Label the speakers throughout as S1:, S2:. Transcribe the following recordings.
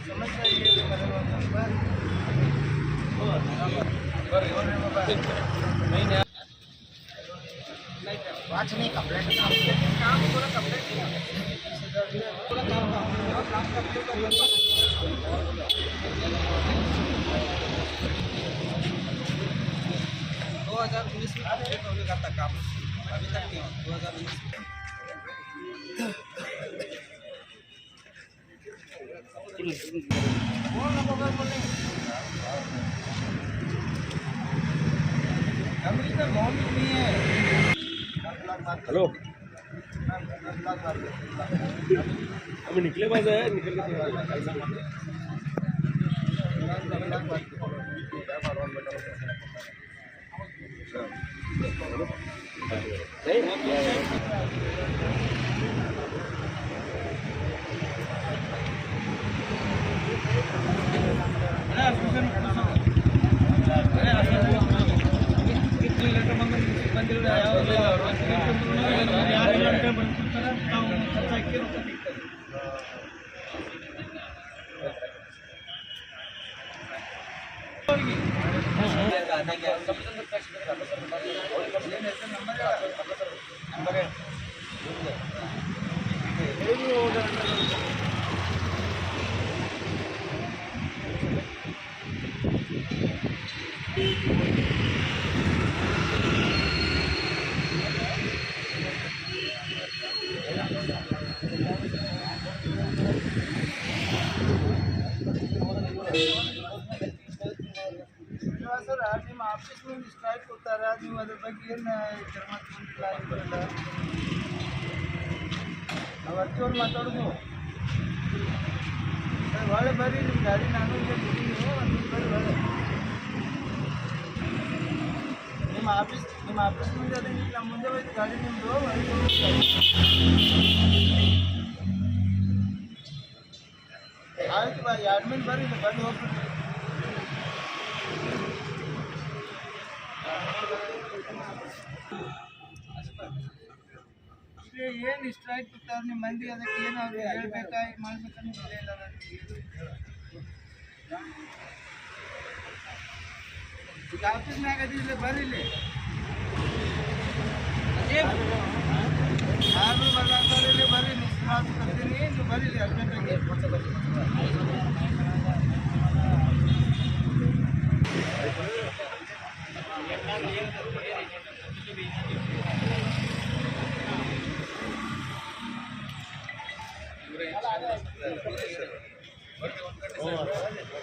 S1: Watch नहीं complete काम पूरा कंप्लीट किया पूरा काम कंप्लीट कर 2019 में कंप्लीट होने का था काम अभी तक नहीं 2019
S2: हेलो अभी निकले बाज है निकल सर आज ನಿಮ್ಮ ಆಫೀಸ್ ಮೇಲೆ ಸ್ಟ್ರೈಕ್ ಕೊಡ್ತಾರೆ ನೀವು ಅದರ ಬಗ್ಗೆ ಏನು ಕ್ರಮ ತಗೊಂಡಿಲ್ಲ ನಾವು ಅರ್ಜಿಯವ್ರು ಮಾತಾಡೋದು ಒಳ್ಳೆ ಬರ್ರಿ ನಿಮ್ಮ ಗಾಡಿ ನಾನು ಇಲ್ಲೇ ಬಿಟ್ಟಿದ್ದೀನಿ ಬರ್ರಿ ಒಳ್ಳೆ ನಿಮ್ಮ ಆಫೀಸ್ ಮುಂದೆ ಅದೇ ನಮ್ಮ ಮುಂದೆ ಹೋಯ್ತು ಗಾಡಿ ನಿಮ್ಮದು ಆಯ್ತು ಬಾ 2 ಮಿನಿಟ್ ಬರ್ರಿ ಇಲ್ಲಿ ಬಂದು ಹೋಗ್ಬಿಟ್ಟು ಏನು ಸ್ಟ್ರೈಕ್ ಕೊಡ್ತಾರೆ ನಿಮ್ಮ ಮಂದಿ ಅದಕ್ಕೆ ಏನು ಅವ್ರು ಹೇಳ್ಬೇಕಾ ಮಾಡ್ಬೇಕಂತ ಇಲ್ಲ ಈಗ ಆಫೀಸ್ನಾಗ ಅದಿಲ್ಲ ಬರ್ರಿ ಇಲ್ಲಿ ಯಾರು ಬರ್ಲಾಂತಾರೆ ಇಲ್ಲಿ ಬರ್ರಿ ಮಿಸ್ ಮಾಡ್ತೀನಿ ನೀವು ಬರ್ರಿ ಇಲ್ಲಿ ಅರ್ಜೆಂಟಾಗಿ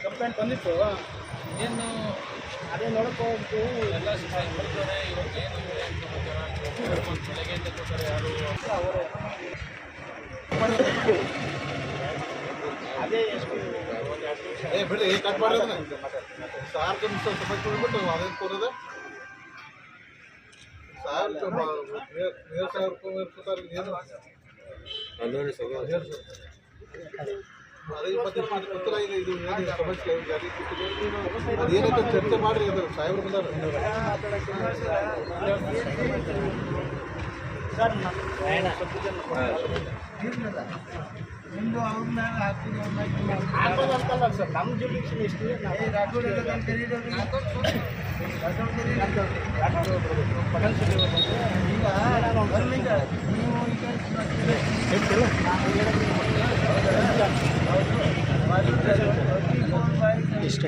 S2: ಕಂಪ್ಲೇಂಟ್ ಬಂದಿತ್ತು ಏನು ಅದೇ ನೋಡಕ್ಕೆ ಹೋಗ್ತು ಎಲ್ಲ ಸ್ಟ್ರೈಕ್ ಮಾಡ್ತಾರೆ ಇವತ್ತು ಏನು ಬೆಳಗ್ಗೆಯಿಂದ ಕೊಡ್ತಾರೆ ಯಾರು ಅವರು ಅದೇ ಎಷ್ಟು ಬಿಡಿ ಕಟ್ ಮಾಡೋದನ್ನ ಸಾರ್ ಸಮಸ್ಯೆ ಬಿಟ್ಟು ಅದೇನು ಕೊಡೋದು ಸಾರ್ ಅದೇನೈತೆ ಚರ್ಚೆ ಮಾಡ್ರಿ ಅದು ಸಾಹೇಬ್ರು ಬಂದಾರ ನಿಮ್ಮದು ಅವ್ರ ಮೇಲೆ ಹಾಕೋದಂತಲ್ಲ ಸರ್ ನಮ್ಮ ಜುಡಿಷನ್ ಎಷ್ಟು ಇಷ್ಟ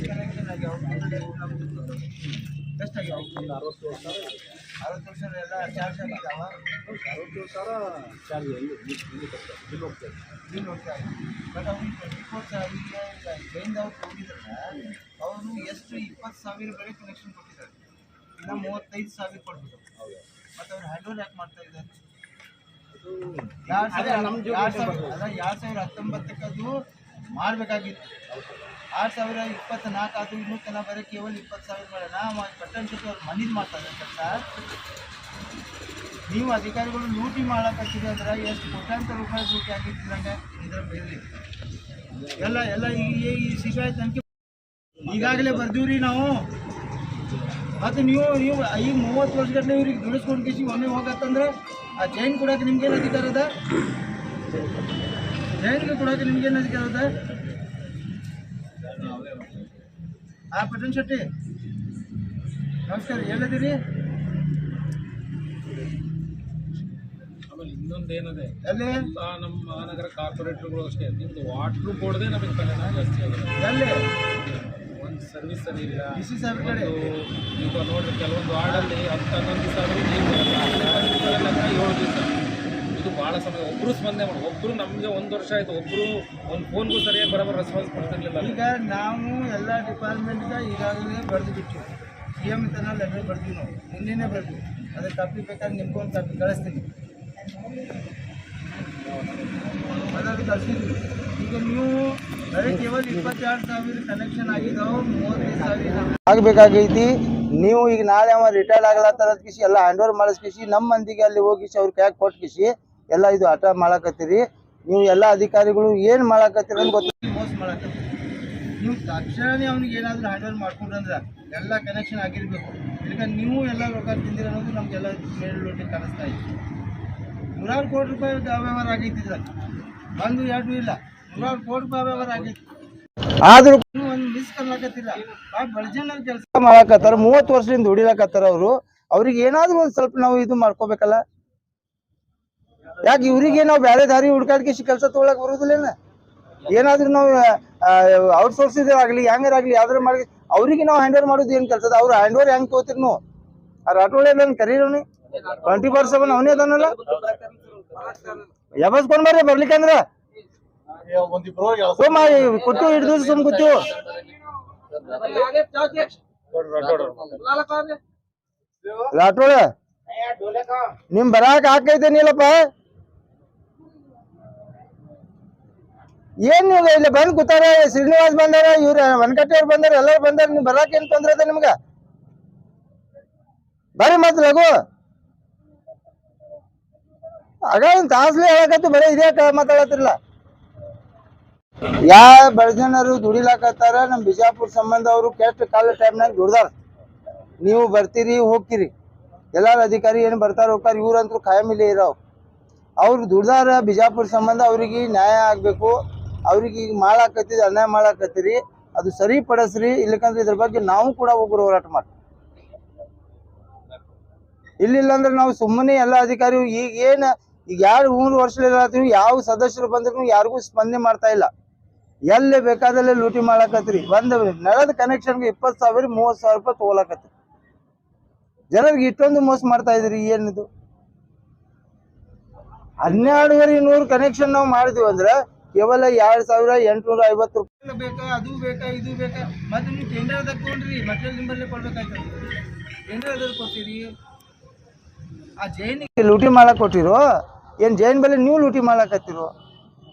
S2: ಕನೆಕ್ಷನ್ ಆಗಿ ಎಷ್ಟಾಗಿ 60 ವರ್ಷ ಎಲ್ಲ ಚಾರ್ಜ್ ಆಗಿದ್ದಾವ 60 ಸಾವಿರ ಚಾರ್ಜ್ ಬಿಲ್ ಹೋಗ್ತದೆ ಬಟ್ ಅವ್ರಿಗೆ 24 ಸಾವಿರ ಜೈನ್ದವ್ರು ಹೋಗಿದ್ರೆ ಅವರು ಎಷ್ಟು 20,000 ಬರೀ ಕನೆಕ್ಷನ್ ಕೊಟ್ಟಿದ್ದಾರೆ ಇನ್ನು 35,000 ಕೊಡ್ಬೇಕು ಮತ್ತು ಅವ್ರು ಹ್ಯಾಂಡ್ ಓವರ್ ಯಾಕೆ ಮಾಡ್ತಾ ಇದ್ದಾರೆ 2019 ಅದು ಮಾಡಬೇಕಾಗಿತ್ತು 2024 ಅದು ಇನ್ನೂ ತನಕ ಬರೀ ಕೇವಲ 20,000 ಬೇಡ ನಾವು ಕಟ್ಟನ್ಸಕ್ಕೆ ಅವ್ರು ಮನಿದು ಮಾಡ್ತಾರೆ ಕೆಲಸ ನೀವು ಅಧಿಕಾರಿಗಳು ಲೂಟಿ ಮಾಡಕತ್ತಿದೆ ಅಂದ್ರೆ ಎಷ್ಟು ಕೋಟ್ಯಾಂತರ ರೂಪಾಯಿ ಲೂಟಿ ಆಗಿದ್ದಂಗೆ ಇದರ ಬೇರೆ ಎಲ್ಲ ಈ ಸಿಬಿಐ ತನಿಖೆ ಈಗಾಗಲೇ ಬರ್ದೀವ್ರಿ ನಾವು ಮತ್ತು ನೀವು ಈಗ 30 ವರ್ಷಗಟ್ಟಲೆ ಇವ್ರಿಗೆ ದುಡಿಸ್ಕೊಂಡು ಕಿಸಿ ಒಮ್ಮೆ ಹೋಗತ್ತಂದ್ರೆ ಆ ಜೈನ್ ಕೊಡೋಕೆ ನಿಮ್ಗೇನು ಅಧಿಕಾರ ಅದ ಜೈನ್ಗೆ ಕೊಡೋಕೆ ನಿಮ್ಗೆ ಏನು ಅಧಿಕಾರ ಇದೆ? ಪಟನ್ ಶೆಟ್ಟಿ ನಮಸ್ಕಾರ, ಹೇಳಿದಿರಿ?
S3: ಆಮೇಲೆ ಇನ್ನೊಂದೇನದೆ,
S2: ಎಲ್ಲಿ
S3: ಎಲ್ಲ ನಮ್ಮ ಮಹಾನಗರ ಕಾರ್ಪೊರೇಟರ್ಗಳು ಅಷ್ಟೇ, ನಿಮ್ದು ವಾಟ್ರು ಕೊಡದೆ ನಮಗೆ ತಲೆನೋವು ಜಾಸ್ತಿ ಆಗಿದೆ.
S2: ಎಲ್ಲಿ
S3: ಒಂದು ಸರ್ವಿಸ್ ಸರಿ ಇಲ್ಲ.
S2: DC ಸಾವಿರ ಕಡೆ
S3: ಈಗ ನೋಡ್ರಿ, ಕೆಲವೊಂದು ವಾರ್ಡಲ್ಲಿ 10-11 ಸಾವಿರ ನೀರು ಬರಲ್ಲ, 7 ದಿವಸ. ಇದು ಭಾಳ ಸಮಯ. ಒಬ್ಬರು ಸ್ಪಂದನೆ ಮಾಡಿ, ಒಬ್ಬರು ನಮಗೆ 1 ವರ್ಷ ಆಯಿತು, ಒಬ್ಬರು ಒಂದು ಫೋನ್ಗೂ ಸರಿಯಾಗಿ ಬರೋಬ್ಬರ ರೆಸ್ಪಾನ್ಸ್ ಕೊಡ್ತಿರ್ಲಿಲ್ಲ.
S2: ಈಗ ನಾವು ಎಲ್ಲ ಡಿಪಾರ್ಟ್ಮೆಂಟ್ಗೆ ಈಗಾಗಲೇ ಬರೆದು ಬಿಟ್ಟು CM ತನ ಲೆಟರ್ ಬರ್ತೀವಿ, ನಾವು ನಿನ್ನೆ ಬರ್ತೀವಿ. ಅದೇ ಕಾಪಿ ಬೇಕಾದ್ರೆ ನಿಮ್ಗೆ ಒಂದು ಕಾಪಿ ಕಳಿಸ್ತೀನಿ, ಅದಾದ್ರು ಕಳಿಸಿದ್ವಿ. ಈಗ ನೀವು ಬರೀ ಕೇವಲ 22,000 ಕನೆಕ್ಷನ್ ಆಗಿದ್ದಾವೆ, 35,000 ಆಗಬೇಕಾಗೈತಿ. ನೀವು ಈಗ ನಾಳೆ ಅವ ರಿಟೈರ್ಡ್ ಆಗ್ಲತ್ತಾರ ಕಿಸಿ ಎಲ್ಲ ಹ್ಯಾಂಡ್ ಓವರ್ ಮಾಡಿಸ್ಕಿಸಿ ನಮ್ಮ ಮಂದಿಗೆ ಅಲ್ಲಿ ಹೋಗಿಸಿ ಅವ್ರ ಕೈಯಾಗ ಕೊಟ್ಕಿಸಿ ಎಲ್ಲ ಇದು ಆಟ ಮಾಡಾಕತ್ತೀರಿ. ನೀವು ಎಲ್ಲ ಅಧಿಕಾರಿಗಳು ಏನು ಮಾಡಾಕತ್ತೀರಿ ಅಂತ ಗೊತ್ತಿಲ್ಲ, ಮೋಸ ಮಾಡಾಕತ್ತೀರಿ. ನೀವು ತಕ್ಷಣ ಅವ್ನಿಗೆ ಏನಾದರೂ ಹ್ಯಾಂಡ್ ಓವರ್ ಮಾಡ್ಕೊಂಡ್ರಂದ್ರೆ ಎಲ್ಲ ಕನೆಕ್ಷನ್ ಆಗಿರಬೇಕು. ಈಗ ನೀವು ಎಲ್ಲ ರೊಕ್ಕ ತಿಂದಿರ ಅನ್ನೋದು ನಮಗೆಲ್ಲ ಮೇಲ್ನೋಟಿ ಕಾಣಿಸ್ತಾ ಇತ್ತು. 100 ಕೋಟಿ ರೂಪಾಯಿ ಅವ್ಯವಹಾರ ಆಗೈತಿದ್ರ, 1-2 ಇಲ್ಲ, 100 ಕೋಟಿ ರೂಪಾಯಿ ಅವ್ಯವಹಾರ ಆಗೈತಿ. ಆದ್ರೂ ಒಂದು ಮಿಸ್ ಕರ್ಲಾಕತ್ತಿಲ್ಲ. ಬಡಜನರ ಕೆಲಸ ಮಾಡಾಕತ್ತಾರ, 30 ವರ್ಷದಿಂದ ದುಡಿಲಾಕತ್ತಾರ ಅವರು. ಅವ್ರಿಗೆ ಏನಾದ್ರೂ ಒಂದು ಸ್ವಲ್ಪ ನಾವು ಇದು ಮಾಡ್ಕೋಬೇಕಲ್ಲ. ಯಾಕೆ ಇವ್ರಿಗೆ ನಾವು ಬೇರೆ ದಾರಿ ಹುಡ್ಕಾಡ್ಕೇಸಿ ಕೆಲಸ ತೊಗೊಳಕ್ ಬರೋದಿಲ್ಲ? ಏನಾದ್ರೂ ನಾವು ಔಟ್ಸೋರ್ಸ್ ಆಗಲಿ ಹೆಂಗಾರಾಗಲಿ ಯಾವ್ದಾರು ಮಾಡಿ ಅವ್ರಿಗೆ ನಾವು ಹ್ಯಾಂಡ್ ಓವರ್ ಮಾಡೋದು ಏನು ಕೆಲಸದ? ಅವ್ರು ಹ್ಯಾಂಡ್ ಓವರ್ ಹೆಂಗೆ ತಗೋತೀರಿ ನೀವು? ಆ ರಾಟೋಳೆ ಎಲ್ಲ ಕರೀರವ್ನಿ 24/7 ಅವನೇ ಅದಾನಲ್ಲ, ಯಾವಸ್ಕೊಂಡ್ ಬರ್ರಿ ಬರ್ಲಿಕ್ಕಂದ್ರ ಕೂತು ಹಿಡಿದು ಸುಮ್ ಕೂತು ರಾಟೋಳ ನಿಮ್ ಬರಾಕ್ ಹಾಕೈತೇನಿಲ್ಲಪ್ಪ. ಏನ್ ನೀವು ಇಲ್ಲಿ ಬಂದ್ ಕೂತಾರ, ಶ್ರೀನಿವಾಸ್ ಬಂದಾರ, ಇವ್ರ ವನಕಟ್ಟಿ ಅವ್ರು ಬಂದಾರ, ಎಲ್ಲರೂ ಬಂದಾರ, ನೀವು ಬರಾಕ್ ಏನ್ ತೊಂದ್ರೆ ಅದ ನಿಮ್ಗ? ಬರ್ರಿ ಮತ್ ಲಘು. ಆಗ ಒಂದು ತಾಸ್ಲೆ ಹೇಳಕತ್ತು, ಬರೀ ಇದೇ ಮಾತಾಡತ್ತಿರಲ್ಲ. ಯಾ ಬಡಜನರು ದುಡಿಲಾಕತ್ತಾರ. ನಮ್ ಬಿಜಾಪುರ ಸಂಬಂಧ ಅವರು ಕೆಟ್ಟ ಕಾಲ ಟೈಮ್ನಾಗ ದುಡ್ದಾರ. ನೀವು ಬರ್ತೀರಿ ಹೋಗ್ತೀರಿ, ಎಲ್ಲಾರು ಅಧಿಕಾರಿ ಏನು ಬರ್ತಾರ ಹೋಗ್ತಾರ, ಇವ್ರಂತೂ ಖಾಯಮಿಲ್ಲೇ ಇರೋ. ಅವ್ರು ದುಡ್ದಾರ ಬಿಜಾಪುರ ಸಂಬಂಧ, ಅವ್ರಿಗೆ ನ್ಯಾಯ ಆಗ್ಬೇಕು. ಅವ್ರಿಗೆ ಈಗ ಮಾಡಾಕತ್ತಿದ್ ಅನ್ಯಾಯ ಮಾಡಾಕತ್ತೀರಿ, ಅದು ಸರಿಪಡಿಸ್ರಿ. ಇಲ್ಲಕಂದ್ರೆ ಇದ್ರ ಬಗ್ಗೆ ನಾವು ಕೂಡ ಒಬ್ಬರು ಹೋರಾಟ ಮಾಡ್ತೀವಿ. ಇಲ್ಲಿಲ್ಲ ಅಂದ್ರೆ ನಾವು ಸುಮ್ಮನೆ ಎಲ್ಲ ಅಧಿಕಾರಿ ಈಗ 3 ವರ್ಷ ಯಾವ ಸದಸ್ಯರು ಬಂದ್ರು ಯಾರಿಗೂ ಸ್ಪಂದನೆ ಮಾಡ್ತಾ ಇಲ್ಲ. ಎಲ್ಲಿ ಬೇಕಾದಲ್ಲೇ ಲೂಟಿ ಮಾಡಾಕತ್ರಿ. ಒಂದು ನಳದ ಕನೆಕ್ಷನ್ಗೆ 20,000 30,000 ರೂಪಾಯಿ ತಗೊಳಕತ್ರಿ. ಜನರಿಗೆ ಇಷ್ಟೊಂದು ಮೋಸ ಮಾಡ್ತಾ ಇದ್ರಿ. ಏನಿದು 12,100 ಕನೆಕ್ಷನ್ ನಾವು ಮಾಡಿದ್ವಿ ಅಂದ್ರೆ ಕೇವಲ 2,850 ರೂಪಾಯಿ ಬೇಕಾ, ಅದು ಬೇಕಾ, ಇದು ಬೇಕಾ. ಮತ್ತೆ ನೀವು ಟೆಂಡರ್ ತಗೊಂಡ್ರಿ, ಮಟೀರಿಯಲ್ ನಿಂಬಲ್ಲೇ ಕೊಡ್ಬೇಕಾಯ್ತು. ಟೆಂಡರ್ ಅದ್ರ ಕೊಡ್ತೀರಿ. ಆ ಜೈನಿಗೆ ಲೂಟಿ ಮಾಡಕ್ ಕೊಟ್ಟಿರೋ ಏನ್ ಜೈನ್ ಬೆಲೆ ನೀವು ಲೂಟಿ ಮಾಡಾಕತ್ತಿರೋ?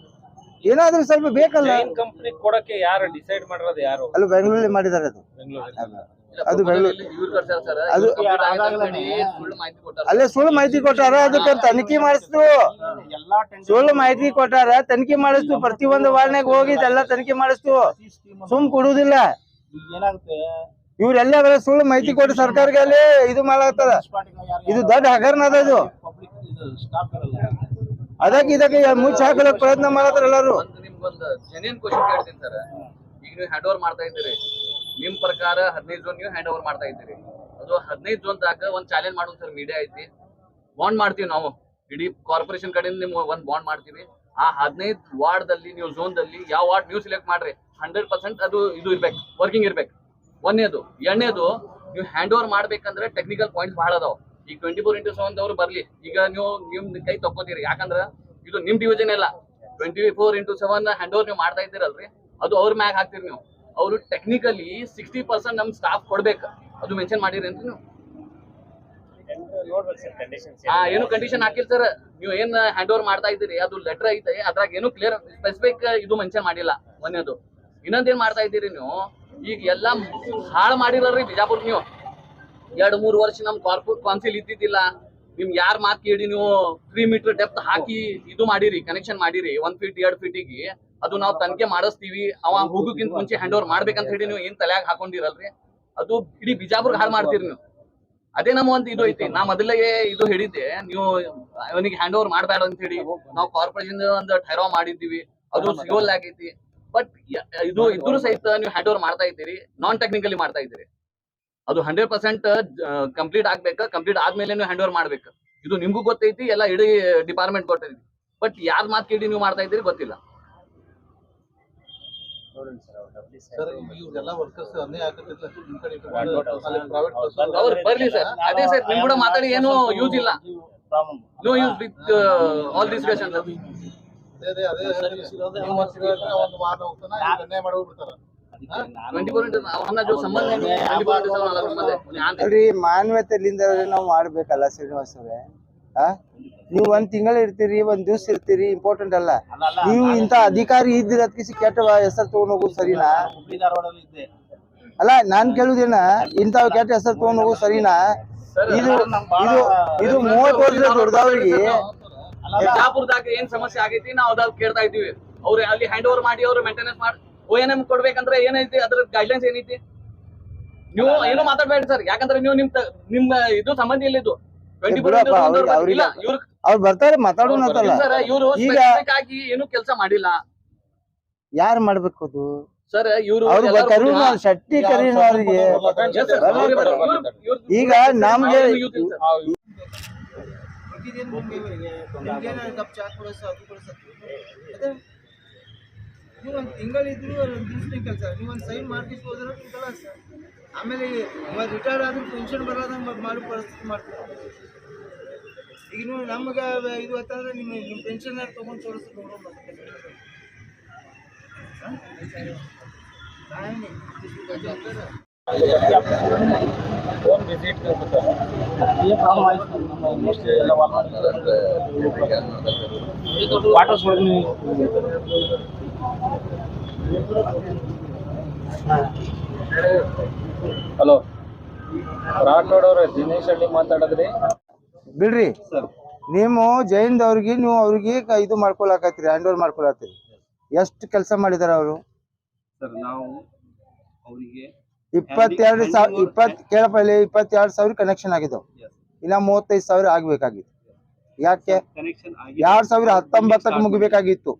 S2: ಏನಾದ್ರೂ ಸ್ವಲ್ಪ ಬೇಕಲ್ಲ.
S3: ಕಂಪನಿ ಕೊಡಕ್ಕೆ ಯಾರು ಡಿಸೈಡ್ ಮಾಡಿರೋದು? ಯಾರು?
S2: ಅಲ್ಲಿ ಬೆಂಗಳೂರಲ್ಲಿ ಮಾಡಿದಾರೆ. ಅದು ಬೆಂಗಳೂರು, ಅದು ಅಲ್ಲೇ ಸುಳ್ಳು ಮಾಹಿತಿ ಕೊಟ್ಟಾರ. ಅದಕ್ಕೆ ತನಿಖೆ ಮಾಡಿಸ್ತು, ಸುಳ್ಳು ಮಾಹಿತಿ ಕೊಟ್ಟಾರ, ತನಿಖೆ ಮಾಡಿಸ್ತು. ಪ್ರತಿಯೊಂದು ವಾರ್ಡ್ನಾಗ ಹೋಗಿ ಎಲ್ಲ ತನಿಖೆ ಮಾಡಿಸ್ತು. ಸುಮ್ ಕೊಡುವುದಿಲ್ಲ. ಇವ್ರೆಲ್ಲ ಸುಳ್ಳು ಮಾಹಿತಿ ಕೊಟ್ಟು ಸರ್ಕಾರಕ್ಕೆ ಅಲ್ಲಿ ಇದು ಮಾಡಾಕ್ತಾರ. ಇದು ದೊಡ್ಡ ಹಗರಣ ಅದ. ಇದು ಇದಕ್ಕೆ ಮುಚ್ಚಿ ಹಾಕಲಕ್ ಪ್ರಯತ್ನ ಮಾಡತ್ತಾರ ಎಲ್ಲಾರು.
S4: ನಿಮ್ಗೊಂದು ಜೆನ್ಯೂನ್ ಕ್ವಶನ್ ಕೇಳ್ತೀನಿ ಸರ್. ಈಗ ನೀವು ಹ್ಯಾಂಡ್ ಓವರ್ ಮಾಡ್ತಾ ಇದ್ದೀರಿ, ನಿಮ್ ಪ್ರಕಾರ 15 ಝೋನ್ ನೀವು ಹ್ಯಾಂಡ್ ಓವರ್ ಮಾಡ್ತಾ ಇದ್ದೀರಿ. ಅದು 15 ಝೋನ್ ತನಕ ಒಂದು ಚಾಲೆಂಜ್ ಮಾಡೋದು ಸರ್. ಮೀಡಿಯಾ ಐತಿ, ಬಾಂಡ್ ಮಾಡ್ತೀವಿ ನಾವು, ಇಡೀ ಕಾರ್ಪೊರೇಷನ್ ಕಡೆಯಿಂದ ನಿಮ್ ಒಂದು ಬಾಂಡ್ ಮಾಡ್ತೀವಿ. ಆ 15 ವಾರ್ಡ್ದಲ್ಲಿ ನೀವು ಝೋನ್ದಲ್ಲಿ ಯಾವ ವಾರ್ಡ್ ನೀವು ಸಿಲೆಕ್ಟ್ ಮಾಡ್ರಿ, 100% ಅದು ಇದು ಇರ್ಬೇಕು, ವರ್ಕಿಂಗ್ ಇರ್ಬೇಕು. ಒಂದೇದು. ಎರಡನೇದು, ನೀವು ಹ್ಯಾಂಡ್ ಓವರ್ ಮಾಡ್ಬೇಕಂದ್ರೆ ಟೆಕ್ನಿಕಲ್ ಪಾಯಿಂಟ್ಸ್ ಬಹಳ ಅದಾವ. ಈಗ 24x7 ಅವ್ರು ಬರ್ಲಿ, ಈಗ ನೀವು ನಿಮ್ ಕೈ ತಕ್ಕೋತೀರಿ. ಯಾಕಂದ್ರ ಇದು ನಿಮ್ ಡಿವಿಷನ್ ಎಲ್ಲ 24x7 ಹ್ಯಾಂಡ್ ಓವರ್ ನೀವು ಮಾಡ್ತಾ ಇದ್ದೀರಲ್ರಿ, ಅದು ಅವ್ರ ಮ್ಯಾಗ ಹಾಕ್ತಿರಿ ನೀವು. ಅವರು ಟೆಕ್ನಿಕಲಿ 60% ನಮ್ ಸ್ಟಾಫ್ ಕೊಡ್ಬೇಕು, ಅದು ಮೆನ್ಷನ್ ಮಾಡಿರಿ ಅಂತ ನೀವು. ಏನು ಕಂಡೀಷನ್ ಹಾಕಿಲ್ಲ ಸರ್. ನೀವು ಏನ್ ಹ್ಯಾಂಡ್ ಓವರ್ ಮಾಡ್ತಾ ಇದ್ದೀರಿ ಅದು ಲೆಟರ್ ಐತೆ, ಅದ್ರಾಗ ಏನು ಕ್ಲಿಯರ್ ಸ್ಪೆಸಿಫಿಕ್ ಇದು ಮೆನ್ಷನ್ ಮಾಡಿಲ್ಲ. ಒಂದೇದು. ಇನ್ನೊಂದೇನ್ ಮಾಡ್ತಾ ಇದ್ದೀರಿ ನೀವು, ಈಗ ಎಲ್ಲ ಹಾಳು ಮಾಡಿರಲ್ರಿ ಬಿಜಾಪುರ್. ನೀವು 2-3 ವರ್ಷ ನಮ್ ಕೌನ್ಸಿಲ್ ಇದ್ದಿದ್ದಿಲ್ಲ. ನಿಮ್ ಯಾರ್ ಮಾತ್ ಕೇಳಿ ನೀವು 3 ಮೀಟರ್ ಡೆಪ್ತ್ ಹಾಕಿ ಇದು ಮಾಡಿರಿ, ಕನೆಕ್ಷನ್ ಮಾಡಿರಿ 1 ಫೀಟ್ 2 ಫೀಟಿಗೆ. ಅದು ನಾವು ತನಿಖೆ ಮಾಡಿಸ್ತೀವಿ, ಅವ ಹೋಗೋಕ್ಕಿಂತ ಮುಂಚೆ ಹ್ಯಾಂಡ್ ಓವರ್ ಮಾಡ್ಬೇಕಂತ ಹೇಳಿ ನೀವು ಏನ್ ತಲೆಯಾಗ ಹಾಕೊಂಡಿರಲ್ರಿ, ಅದು ಇಡೀ ಬಿಜಾಪುರ್ ಹಾಳು ಮಾಡ್ತೀರಿ ನೀವು. ಅದೇ ನಮ್ಮ ಒಂದು ಇದು ಐತಿ. ನಾ ಮೊದಲೇ ಇದು ಹೇಳಿದ್ದೆ, ನೀವು ಅವನಿಗೆ ಹ್ಯಾಂಡ್ ಓವರ್ ಮಾಡಬೇಡ ಅಂತ ಹೇಳಿ ನಾವು ಕಾರ್ಪೊರೇಷನ್ ಒಂದು ಠರಾವ್ ಮಾಡಿದ್ದೀವಿ. ಅದು ಸಿಗೋಲ್ ಆಗೈತಿ. ಬಟ್ ಇದು ಇದ್ರೂ ಸಹಿತ ನೀವು ಹ್ಯಾಂಡ್ ಓವರ್ ಮಾಡ್ತಾ ಇದ್ದೀರಿ, ನಾನ್ ಟೆಕ್ನಿಕಲಿ ಮಾಡ್ತಾ ಇದ್ದೀರಿ. ಅದು 100% ಕಂಪ್ಲೀಟ್ ಆಗ್ಬೇಕಾ, ಕಂಪ್ಲೀಟ್ ಆದ್ಮೇಲೆ ನೀವು ಹ್ಯಾಂಡ್ ಓವರ್ ಮಾಡ್ಬೇಕು. ಇದು ನಿಮ್ಗೂ ಗೊತ್ತೈತಿ, ಎಲ್ಲ ಇಡೀ ಡಿಪಾರ್ಟ್ಮೆಂಟ್ ಗೊತ್ತೈತಿ. ಬಟ್ ಯಾರ್ ಮಾತು ಕೇಳಿ ನೀವು ಮಾಡ್ತಾ ಇದ್ದೀರಿ ಗೊತ್ತಿಲ್ಲ.
S2: ಸರ್ ಇವ್ರೆಲ್ಲ ವರ್ಕರ್ಸ್ ಅನ್ಯಾಯ ಆಗತ್ತಿಲ್ಲ ನಿಮ್ ಕಡೆ ಪ್ರೈವೇಟ್
S4: ಅವ್ರು ಬರ್ಲಿ ಸರ್, ಅದೇ ಸರ್ ನಿಮ್ ಕೂಡ ಮಾತಾಡಿ ಏನು ಯೂಸ್ ಇಲ್ಲ. No use with all discussion.
S2: ಒಂದು ವಾರ ಹೋಗ್ತಾನ ಅನ್ಯಾಯ ಮಾಡಿ ಹೋಗ್ಬಿಡ್ತಾರ.
S4: 24 ಅವನ್ನ जो संबंध है 24 वाला संबंध है.
S5: ಅಲ್ರಿ ಮಾನವತೆಲಿಂದ ನಾವು ಮಾಡ್ಬೇಕಲ್ಲ ಶ್ರೀನಿವಾಸ್ ಅವ್ರೆ. ನೀವು ಒಂದ್ ತಿಂಗಳು ಇರ್ತೀರಿ, ಒಂದ್ ದಿವ್ಸ ಇರ್ತೀರಿ, ಇಂಪಾರ್ಟೆಂಟ್ ಅಲ್ಲ. ನೀವು ಇಂತ ಅಧಿಕಾರಿ ಇದ್ದೀರ ಅದಕ್ಕೆ ಕೆಟ್ಟ ಹೆಸರು ತಗೊಂಡ್ ಹೋಗೋದು ಸರಿನಾ? ಅಲ್ಲ ನಾನ್ ಕೇಳುದೇನ, ಇಂತ ಕೆಟ್ಟ ಹೆಸರು ತಗೊಂಡ್ ಹೋಗೋದು ಸರಿನಾ? ಇದು ಇದು ಇದು 30 ವರ್ಷದ ದೊಡ್ಡದವ್ರಿಗೆ
S4: ಬಿಜಾಪುರದಾಗ ಏನ್ ಸಮಸ್ಯೆ ಆಗೈತಿ ನಾವು ಅದಾಗ ಕೇಳ್ತಾ ಇದೀವಿ. ಅವ್ರು ಅಲ್ಲಿ ಹ್ಯಾಂಡ್ ಓವರ್ ಮಾಡಿ ಅವ್ರು ಮೇಂಟೆನೆನ್ಸ್ ಮಾಡಿ ONM ಕೊಡ್ಬೇಕಂದ್ರೆ ಏನೈತಿ, ಅದ್ರ ಗೈಡ್ಲೈನ್ಸ್ ಏನೈತಿ? ನೀವು ಏನು ಮಾತಾಡ್ಬೇಡಿ ಸರ್, ಯಾಕಂದ್ರೆ ನೀವು ನಿಮ್ಮ ಇದು ಸಂಬಂಧ ಇಲ್ಲ. ಇದು 24 ಇಲ್ಲ,
S5: ಅವ್ರು ಬರ್ತಾರೆ ಮಾತಾಡೋಣ ಅಂತಲ್ಲ.
S4: ಇವರು
S5: ಈಗ
S4: ಆಗಿ ಏನು ಕೆಲಸ ಮಾಡಿಲ್ಲ
S5: ಯಾರು ಮಾಡ್ಬೇಕು ಅದು
S4: ಸರ್. ಇವರು
S5: ಶೆಟ್ಟಿ ಕರೀನು ಅವ್ರಿಗೆ. ಈಗ ನಮ್ಗೆ
S1: ನೀವು ಒಂದು ತಿಂಗಳಿದ್ರು ಒಂದು ದಿವಸದ ಕೆಲಸ, ನೀವು ಒಂದು ಸೈನ್ ಮಾಡ್ಕೊಂಡು ಹೋದ್ರೆ ಕಲ ಸರ್. ಆಮೇಲೆ ರಿಟೈರ್ಡ್ ಆದ್ರೂ ಪೆನ್ಷನ್ ಬರೋದಂಗೆ ಮಾಡೋ ಪರಿಸ್ಥಿತಿ ಮಾಡ್ತಾರೆ. ಈಗ ನೀವು ನಮ್ಗೆ ಇದು ಅಂತಂದ್ರೆ ನಿಮ್ಮ ಪೆನ್ಷನ್ ತೊಗೊಂಡು ತೋರಿಸ್ತು ನೋಡೋಣ.
S3: ಹೋಮ್ ವಿಸಿಟ್ ಹಲೋ ರಾಠೋಡ್ ಅವ್ರ ದಿನೇಶ್ ರೆಡ್ಡಿ ಮಾತಾಡದ್ರಿ.
S5: ಬಿಡ್ರಿ, ನೀವು ಜೈನ್ದವ್ರಿಗೆ ನೀವು ಅವ್ರಿಗೆ ಇದು ಮಾಡ್ಕೊಳಕತ್ತೀರಿ, ಹ್ಯಾಂಡ್ ಓವರ್ ಮಾಡ್ಕೊಳತ್ತೀರಿ. ಎಷ್ಟು ಕೆಲಸ ಮಾಡಿದಾರ ಅವರು?
S3: ಸರ್ ನಾವು ಅವರಿಗೆ
S5: 22,000 ಕನೆಕ್ಷನ್ ಆಗಿದ್ದಾವ. ಇನ್ನ 35,000 ಆಗ್ಬೇಕಾಗಿತ್ತು. ಯಾಕೆ? 2019 ಮುಗಿಬೇಕಾಗಿತ್ತು.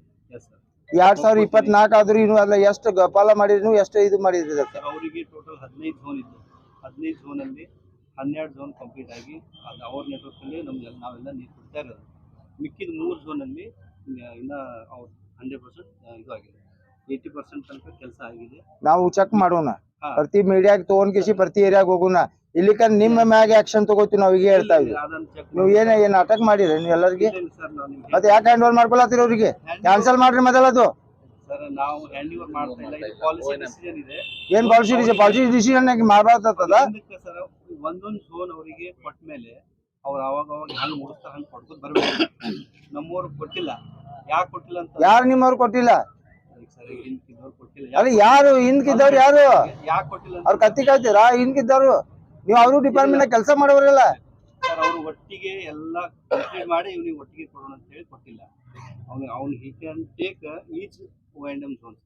S5: 2024 ಆದ್ರೂ ಇನ್ನು ಅಲ್ಲ ಎಷ್ಟು ಗಪಾಲ ಮಾಡಿದ್ರು, ಎಷ್ಟು ಇದು ಮಾಡಿದ್ರೆ
S6: ಅವರಿಗೆ ಟೋಟಲ್ 15 ಝೋನ್ ಇತ್ತು. 15 ಝೋನ್ ಅಲ್ಲಿ 12 ಝೋನ್ ಕಂಪ್ಲೀಟ್ ಆಗಿ ಅದು ಅವ್ರ ನೆಟ್ವರ್ಕ್ ಅಲ್ಲಿ ನಮ್ಗೆ ನಾವೆಲ್ಲ ನೀರು ಕೊಡ್ತಾ ಇರೋದು. ಮಿಕ್ಕಿದ 3 ಝೋನ್ ಅಲ್ಲಿ ಇನ್ನ ಅವ್ರು 100% ಇದು ಆಗಿದೆ. 80% ತನಕ ಕೆಲಸ ಆಗಿದೆ.
S5: ನಾವು ಚೆಕ್ ಮಾಡೋಣ, ಪ್ರತಿ ಮೀಡಿಯಾಗ ತಗೊಂಡ್ಕಿಸಿ ಪ್ರತಿ ಏರಿಯಾಗ ಹೋಗೋಣ. ಇಲ್ಲಿಕ ನಿಮ್ಮ ಮ್ಯಾಗ ಆಕ್ಷನ್ ತಗೋತೀವಿ. ನಾವು ಈಗ ಹೇಳ್ತಾ ಇದ್ವಿ, ನೀವು ಏನ್ ನಾಟಕ ಮಾಡಿರಿ ನೀವು ಎಲ್ಲರಿಗೆ? ಮತ್ತೆ ಯಾಕೆ ಹ್ಯಾಂಡ್ ಓವರ್ ಮಾಡ್ಕೊಳತ್ತೀರಿ? ಅವ್ರಿಗೆ ಕ್ಯಾನ್ಸಲ್ ಮಾಡ್ರಿ ಮೊದಲದು.
S6: ಸರ್ ನಾವು ಹ್ಯಾಂಡ್ ಓವರ್ ಮಾಡ್ತಾ ಇಲ್ಲ, ಇದು ಪಾಲಿಸಿ ಡಿಸಿಷನ್ ಇದೆ.
S5: ಏನ್ ಪಾಲಿಸಿ ಡಿಸಿಷನ್ ಮಾಡಬಾರ್ದದ?
S6: ಸರ್ ಒಂದೊಂದು ಝೋನ್ ಅವರಿಗೆ ಕೊಟ್ಟ ಮೇಲೆ ಅವ್ರು ಅವಾಗ ಹಂಗೆ ಮುಗಿಸ್ತಾ ಹಂಗೆ ಕೊಡ್ಕೊಂಡು ಬರ್ಬೇಕು. ನಮ್ಮವ್ರು ಕೊಟ್ಟಿಲ್ಲ. ಯಾಕೆ ಕೊಟ್ಟಿಲ್ಲ ಅಂತ?
S5: ಯಾರು ನಿಮ್ಮವ್ರು ಕೊಟ್ಟಿಲ್ಲ?
S6: ಸರ್ ಹಿಂದ್ಕಿದ್ದವ್ರು ಕೊಟ್ಟಿಲ್ಲ.
S5: ಅಲ್ಲ ಯಾರು ಹಿಂದ್ಕಿದ್ದವ್ರು? ಯಾರು
S6: ಯಾಕೆ ಕೊಟ್ಟಿಲ್ಲ?
S5: ಅವ್ರು ಕತ್ತಿ ಕಾಯ್ತೀರಾ? ಹಿಂದ್ಕಿದ್ದವ್ರು ನೀವು ಅವರು ಡಿಪಾರ್ಟ್ಮೆಂಟ್ ಕೆಲಸ ಮಾಡೋರಲ್ಲ.
S6: ಸರ್ ಅವರು ಒಟ್ಟಿಗೆ ಎಲ್ಲ ಕಂಪ್ಲೀಟ್ ಮಾಡಿ ಇವ್ನಿಗೆ ಒಟ್ಟಿಗೆ ಕೊಡೋಣ ಅಂತ ಹೇಳಿ ಕೊಟ್ಟಿಲ್ಲ. ಅವ್ನು he can take each O&M zone.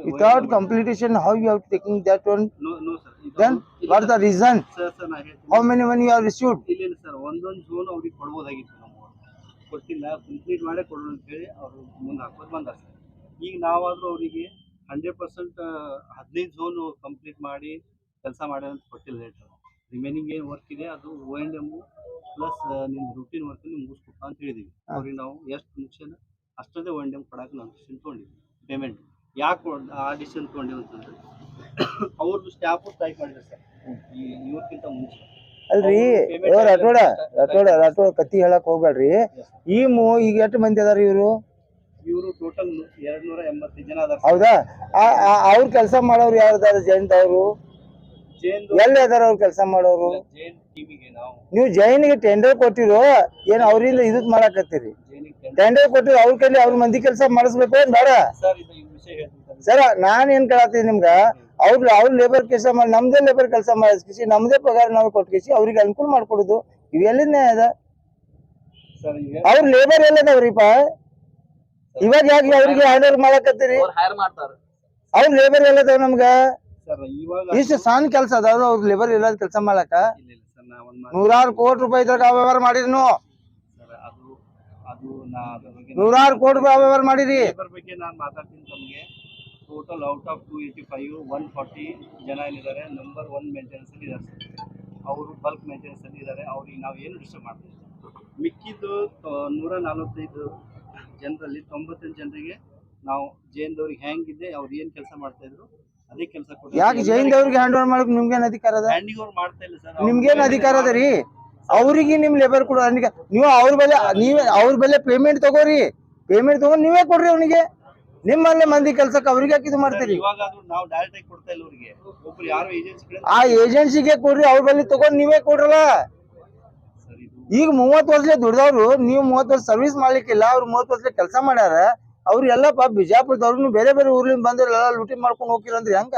S5: Without completion, how you are taking that one?
S6: No sir.
S5: Then what is the reason?
S6: Sir ನಾ ಹೇಳ್ತೀನಿ.
S5: How many money you have received?
S6: ಇಲ್ಲ ಸರ್, ಒಂದೊಂದು ಝೋನ್ ಅವ್ರಿಗೆ ಕೊಡ್ಬೋದಾಗಿತ್ತು. ನಾವು ಕೊಟ್ಟಿಲ್ಲ, ಕಂಪ್ಲೀಟ್ ಮಾಡೇ ಕೊಡೋಣ ಅಂತ ಹೇಳಿ ಅವರು ಮುಂದೆ ಹಾಕೋದು ಬಂದಾರ ಸರ್. ಈಗ ನಾವಾದರೂ ಅವರಿಗೆ 100% 15 ಝೋನ್ ಕಂಪ್ಲೀಟ್ ಮಾಡಿ ಕೆಲಸ ಮಾಡಿ ಅಂತ ಕೊಟ್ಟಿಲ್ಲ ಹೇಳ್ತಾರೆ. ರಿಮೈನಿಂಗ್ ಏನು ವರ್ಕ್ ಇದೆ ಅದು O&M ಪ್ಲಸ್ ನಿಮ್ಮ ರೂಟೀನ್ ವರ್ಕ್ ನೀವು ಮುಗಿಸ್ಕೊಪ್ಪ ಅಂತ ಹೇಳಿದೀವಿ. ಅವ್ರಿಗೆ ನಾವು ಎಷ್ಟು ಮುಗಿಸೋಣ ಅಷ್ಟೇ O&M ಕೊಡಕ್ಕೆ ನಾವು ಡಿಸಿಷನ್ ತೊಗೊಂಡಿವಿ. ಪೇಮೆಂಟ್ ಯಾಕೆ ಆ ಡಿಸಿಷನ್ ತೊಗೊಂಡಿವಿ ಅಂತಂದ್ರೆ ಅವ್ರದ್ದು ಸ್ಟಾಫು ಸ್ಟ್ರೈಕ್ ಮಾಡಿದ್ರು ಸರ್ ಇವಕ್ಕಿಂತ ಮುಂಚೆ.
S5: ಅಲ್ರಿ ರಾಠೋಡ ಕತ್ತಿ ಹೇಳಕ್ ಹೋಗ್ಬೇಡ್ರಿ. ಈಗ ಎಷ್ಟು ಮಂದಿ ಅದಾರ ಇವರು
S6: ಟೋಟಲ್ 280 ಜನ ಅದಾರ.
S5: ಹೌದಾ? ಅವ್ರ ಕೆಲಸ ಮಾಡೋರು ಯಾರು ಅದಾರ? ಜೈನ್ದವ್ರು ಎಲ್ಲಿ ಅದಾರ ಅವ್ರ ಕೆಲಸ ಮಾಡೋರು? ನೀವು ಜೈನ್ಗೆ ಟೆಂಡರ್ ಕೊಟ್ಟಿರೋ ಏನ್ ಅವ್ರಿಂದ ಇದಕ್ ಮಾಡಾಕತ್ತೀರಿ? ಟೆಂಡರ್ ಕೊಟ್ಟಿರೋ ಅವ್ರ ಕೈಲಿ ಅವ್ರ ಮಂದಿ ಕೆಲಸ ಮಾಡಿಸ್ಬೇಕು ಏನ್ ಬೇಡ? ಸರ್ ನಾನ್ ಏನ್ ಕೇಳತ್ತೀನಿ ನಿಮ್ಗ, ಅವ್ರ ಲೇಬರ್ ಕೆಲಸ ಮಾಡಿ ನಮ್ದೇ ಲೇಬರ್ ಕೆಲಸ ಮಾಡಿಸಿ ನಮ್ದೇ ಪಗಾರ ನಾವು ಕೊಟ್ಕಿಸಿ ಅವ್ರಿಗೆ ಅನುಕೂಲ ಮಾಡ್ಕೊಡುದು ಇವೆಲ್ಲಿಂದ ಅದ? ಅವ್ರ ಲೇಬರ್ ಎಲ್ಲದವ್ರಿಪ್ಪ? ಇವಾಗ ಯಾಕೆ ಅವ್ರಿಗೆ ಹ್ಯಾಂಡ್ ಓವರ್ ಮಾಡಾಕತ್ತೀರಿ? ಅವ್ರ ಲೇಬರ್ ಎಲ್ಲದವ್ ನಮ್ಗ? ಇಷ್ಟು ಸಣ್ಣ ಕೆಲಸ ಅದಾವ, ಅವ್ರ ಲೇಬರ್ ಎಲ್ಲ ಕೆಲಸ ಮಾಡಾಕ 100 ಕೋಟಿ ರೂಪಾಯಿ ಇದ್ರಾಗ ವ್ಯವಹಾರ ಮಾಡಿದ್ನು.
S6: ಅದು ನಾ ಅದ್ರ ಬಗ್ಗೆ
S5: ನೂರಾರು ಕೋಟಿ ರೂಪಾಯಿ ವ್ಯವಹಾರ ಮಾಡಿರಿ.
S6: ಲೇಬರ್ ಬಗ್ಗೆ ನಾನು ಮಾತಾಡ್ತೀನಿ ತಮಗೆ. ಟೋಟಲ್ ಔಟ್ ಆಫ್ 285 140 ಜನ ಏನಿದ್ದಾರೆ ನಂಬರ್ 1 ಮೇಂಟೆನೆನ್ಸ್ ಅಲ್ಲಿ ಇದ್ದಾರೆ ಸರ್. ಅವರು ಬಲ್ಕ್ ಮೇಂಟೆನೆನ್ಸ್ ಅಲ್ಲಿ ಇದ್ದಾರೆ. ಅವ್ರಿಗೆ ನಾವು ಏನು ಡಿಸ್ಟರ್ಬ್ ಮಾಡ್ತೀವಿ. ಮಿಕ್ಕಿದ್ದು 145 ಜನರಲ್ಲಿ 98 ಜನರಿಗೆ ನಾವು ಜೈನ್ದವ್ರಿಗೆ ಹೆಂಗಿದೆ ಅವ್ರು ಏನು ಕೆಲಸ ಮಾಡ್ತಾ ಇದ್ರು ಅದೇ ಕೆಲಸ ಕೊಟ್ಟು
S5: ಯಾಕೆ ಜೈನ್ದವ್ರಿಗೆ ಹ್ಯಾಂಡ್ ಓವರ್ ಮಾಡಕ್ ನಿಮ್ಗೇನ್ ಅಧಿಕಾರ ಅದ?
S6: ಹ್ಯಾಂಡಿಂಗ್ ಓವರ್ ಮಾಡ್ತಾ ಇಲ್ಲ ಸರ್.
S5: ನಿಮ್ಗೇನ್ ಅಧಿಕಾರ ಅದ ರೀ? ಅವ್ರಿಗೆ ನಿಮ್ ಲೇಬರ್ ಕೊಡ ನೀವು ಅವ್ರ ಬೆಲೆ ಪೇಮೆಂಟ್ ತಗೋರಿ. ಪೇಮೆಂಟ್ ತಗೊಂಡ್ ನೀವೇ ಕೊಡ್ರಿ ಅವನಿಗೆ. ನಿಮ್ಮಲ್ಲೇ ಮಂದಿ ಕೆಲ್ಸಕ್ಕೆ ಅವ್ರಿಗೆ ಯಾಕೆ ಇದು ಮಾಡ್ತೀರಿ?
S6: ಇವಾಗ ನಾವು ಡೈರೆಕ್ಟ್ ಆಗಿ ಕೊಡ್ತಾ ಇಲ್ಲ ಅವ್ರಿಗೆ. ಒಬ್ರು ಯಾರೋ ಏಜೆನ್ಸಿ
S5: ಆ ಏಜೆನ್ಸಿಗೆ ಕೊಡ್ರಿ, ಅವ್ರ ಬಳಿ ತಗೊಂಡ್ ನೀವೇ ಕೊಡ್ರಲ್ಲ.
S6: ಸರ್ ಇದು
S5: ಈಗ 30 ವರ್ಷ ದುಡ್ದವ್ರು, ನೀವು 30 ವರ್ಷ ಸರ್ವಿಸ್ ಮಾಡ್ಲಿಕ್ಕಿಲ್ಲ, ಅವ್ರು 30 ವರ್ಷ ಕೆಲಸ ಮಾಡ್ಯಾರ. ಅವ್ರು ಎಲ್ಲಪ್ಪ ಬಿಜಾಪುರದವ್ರು ಬೇರೆ ಬೇರೆ ಊರ್ಲಿಂದ ಬಂದಿರಲ್ಲ, ಲೂಟಿ ಮಾಡ್ಕೊಂಡು ಹೋಗಿರಂದ್ರಿ ಹಂಗ?